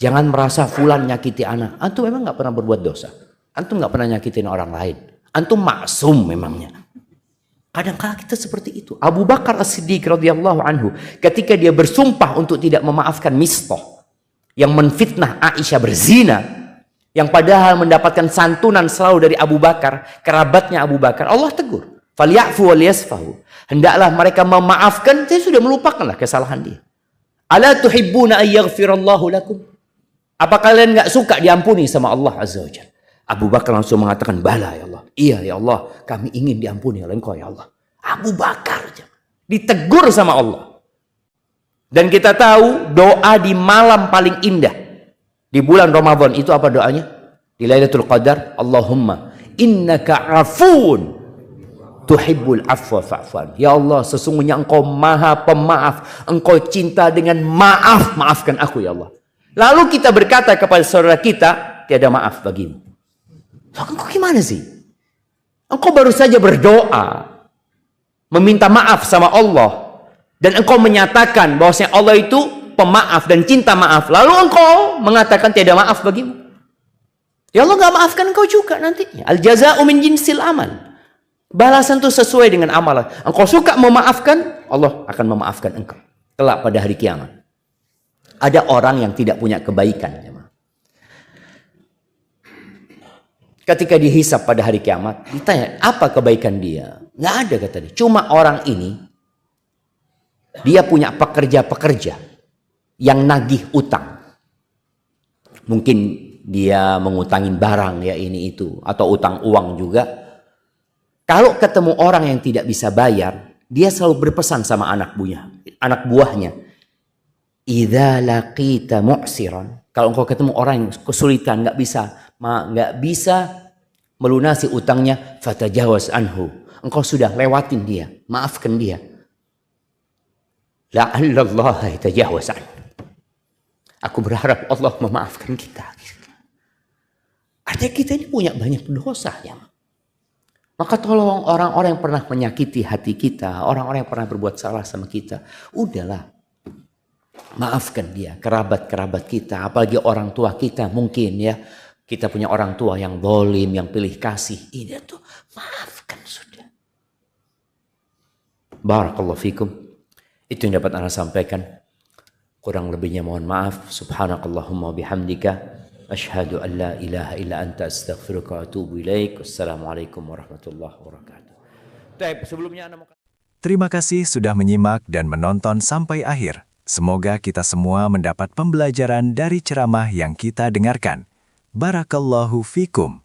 Jangan merasa fulan nyakiti anak. Antum memang nggak pernah berbuat dosa. Antum nggak pernah nyakitin orang lain. Antum maksum memangnya. Kadang-kadang kita seperti itu. Abu Bakar As-Siddiq radhiyallahu anhu ketika dia bersumpah untuk tidak memaafkan Mistah yang menfitnah Aisyah berzina, yang padahal mendapatkan santunan selalu dari Abu Bakar, kerabatnya Abu Bakar, Allah tegur, "Falyafu wal yasfahu." Hendaklah mereka memaafkan, saya sudah melupakanlah kesalahan dia. "Ala tuhibbuna ay yaghfirallahu lakum?" Apa kalian enggak suka diampuni sama Allah Azza wa Jalla? Abu Bakar langsung mengatakan, "Bala ya Allah." Iya ya Allah, kami ingin diampuni oleh Engkau ya Allah. Abu Bakar ditegur sama Allah. Dan kita tahu doa di malam paling indah di bulan Ramadan itu apa doanya? Di Lailatul Qadar, Allahumma innaka afun tuhibbul afwa fa'fan. Ya Allah, sesungguhnya Engkau Maha Pemaaf, Engkau cinta dengan maaf, maafkan aku ya Allah. Lalu kita berkata kepada saudara kita, tiada maaf bagimu. Engkau gimana sih? Engkau baru saja berdoa, meminta maaf sama Allah, dan engkau menyatakan bahwasanya Allah itu pemaaf dan cinta maaf. Lalu engkau mengatakan tiada maaf bagimu. Ya Allah nggak maafkan engkau juga nantinya. Al jaza'u min jinsil amal. Balasan itu sesuai dengan amalan. Engkau suka memaafkan, Allah akan memaafkan engkau. Kelak pada hari kiamat. Ada orang yang tidak punya kebaikan. Ketika dihisap pada hari kiamat, ditanya, apa kebaikan dia? Nggak ada kata dia. Cuma orang ini, dia punya pekerja-pekerja yang nagih utang. Mungkin dia mengutangin barang ya ini itu. Atau utang uang juga. Kalau ketemu orang yang tidak bisa bayar, dia selalu berpesan sama anak buahnya. Idza laqita mu'siran. Kalau engkau ketemu orang yang kesulitan, nggak bisa melunasi utangnya, fatajawaz anhu. Engkau sudah lewatin dia, maafkan dia. La'allallah yatajawaz anhu. Aku berharap Allah memaafkan kita. Artinya kita ini punya banyak dosa ya. Maka tolong orang-orang yang pernah menyakiti hati kita, orang-orang yang pernah berbuat salah sama kita, udahlah. Maafkan dia, kerabat-kerabat kita, apalagi orang tua kita mungkin ya. Kita punya orang tua yang zalim, yang pilih kasih. Ini tuh maafkan sudah. Barakallahu fikum. Itu yang dapat Anda sampaikan. Kurang lebihnya mohon maaf. Subhanakallahumma bihamdika. Asyhadu an la ilaha illa anta astaghfiruka wa atubu ilaik. Wassalamualaikum warahmatullahi wabarakatuh. Sebelumnya Anda mau...
Terima kasih sudah menyimak dan menonton sampai akhir. Semoga kita semua mendapat pembelajaran dari ceramah yang kita dengarkan. Barakallahu fikum.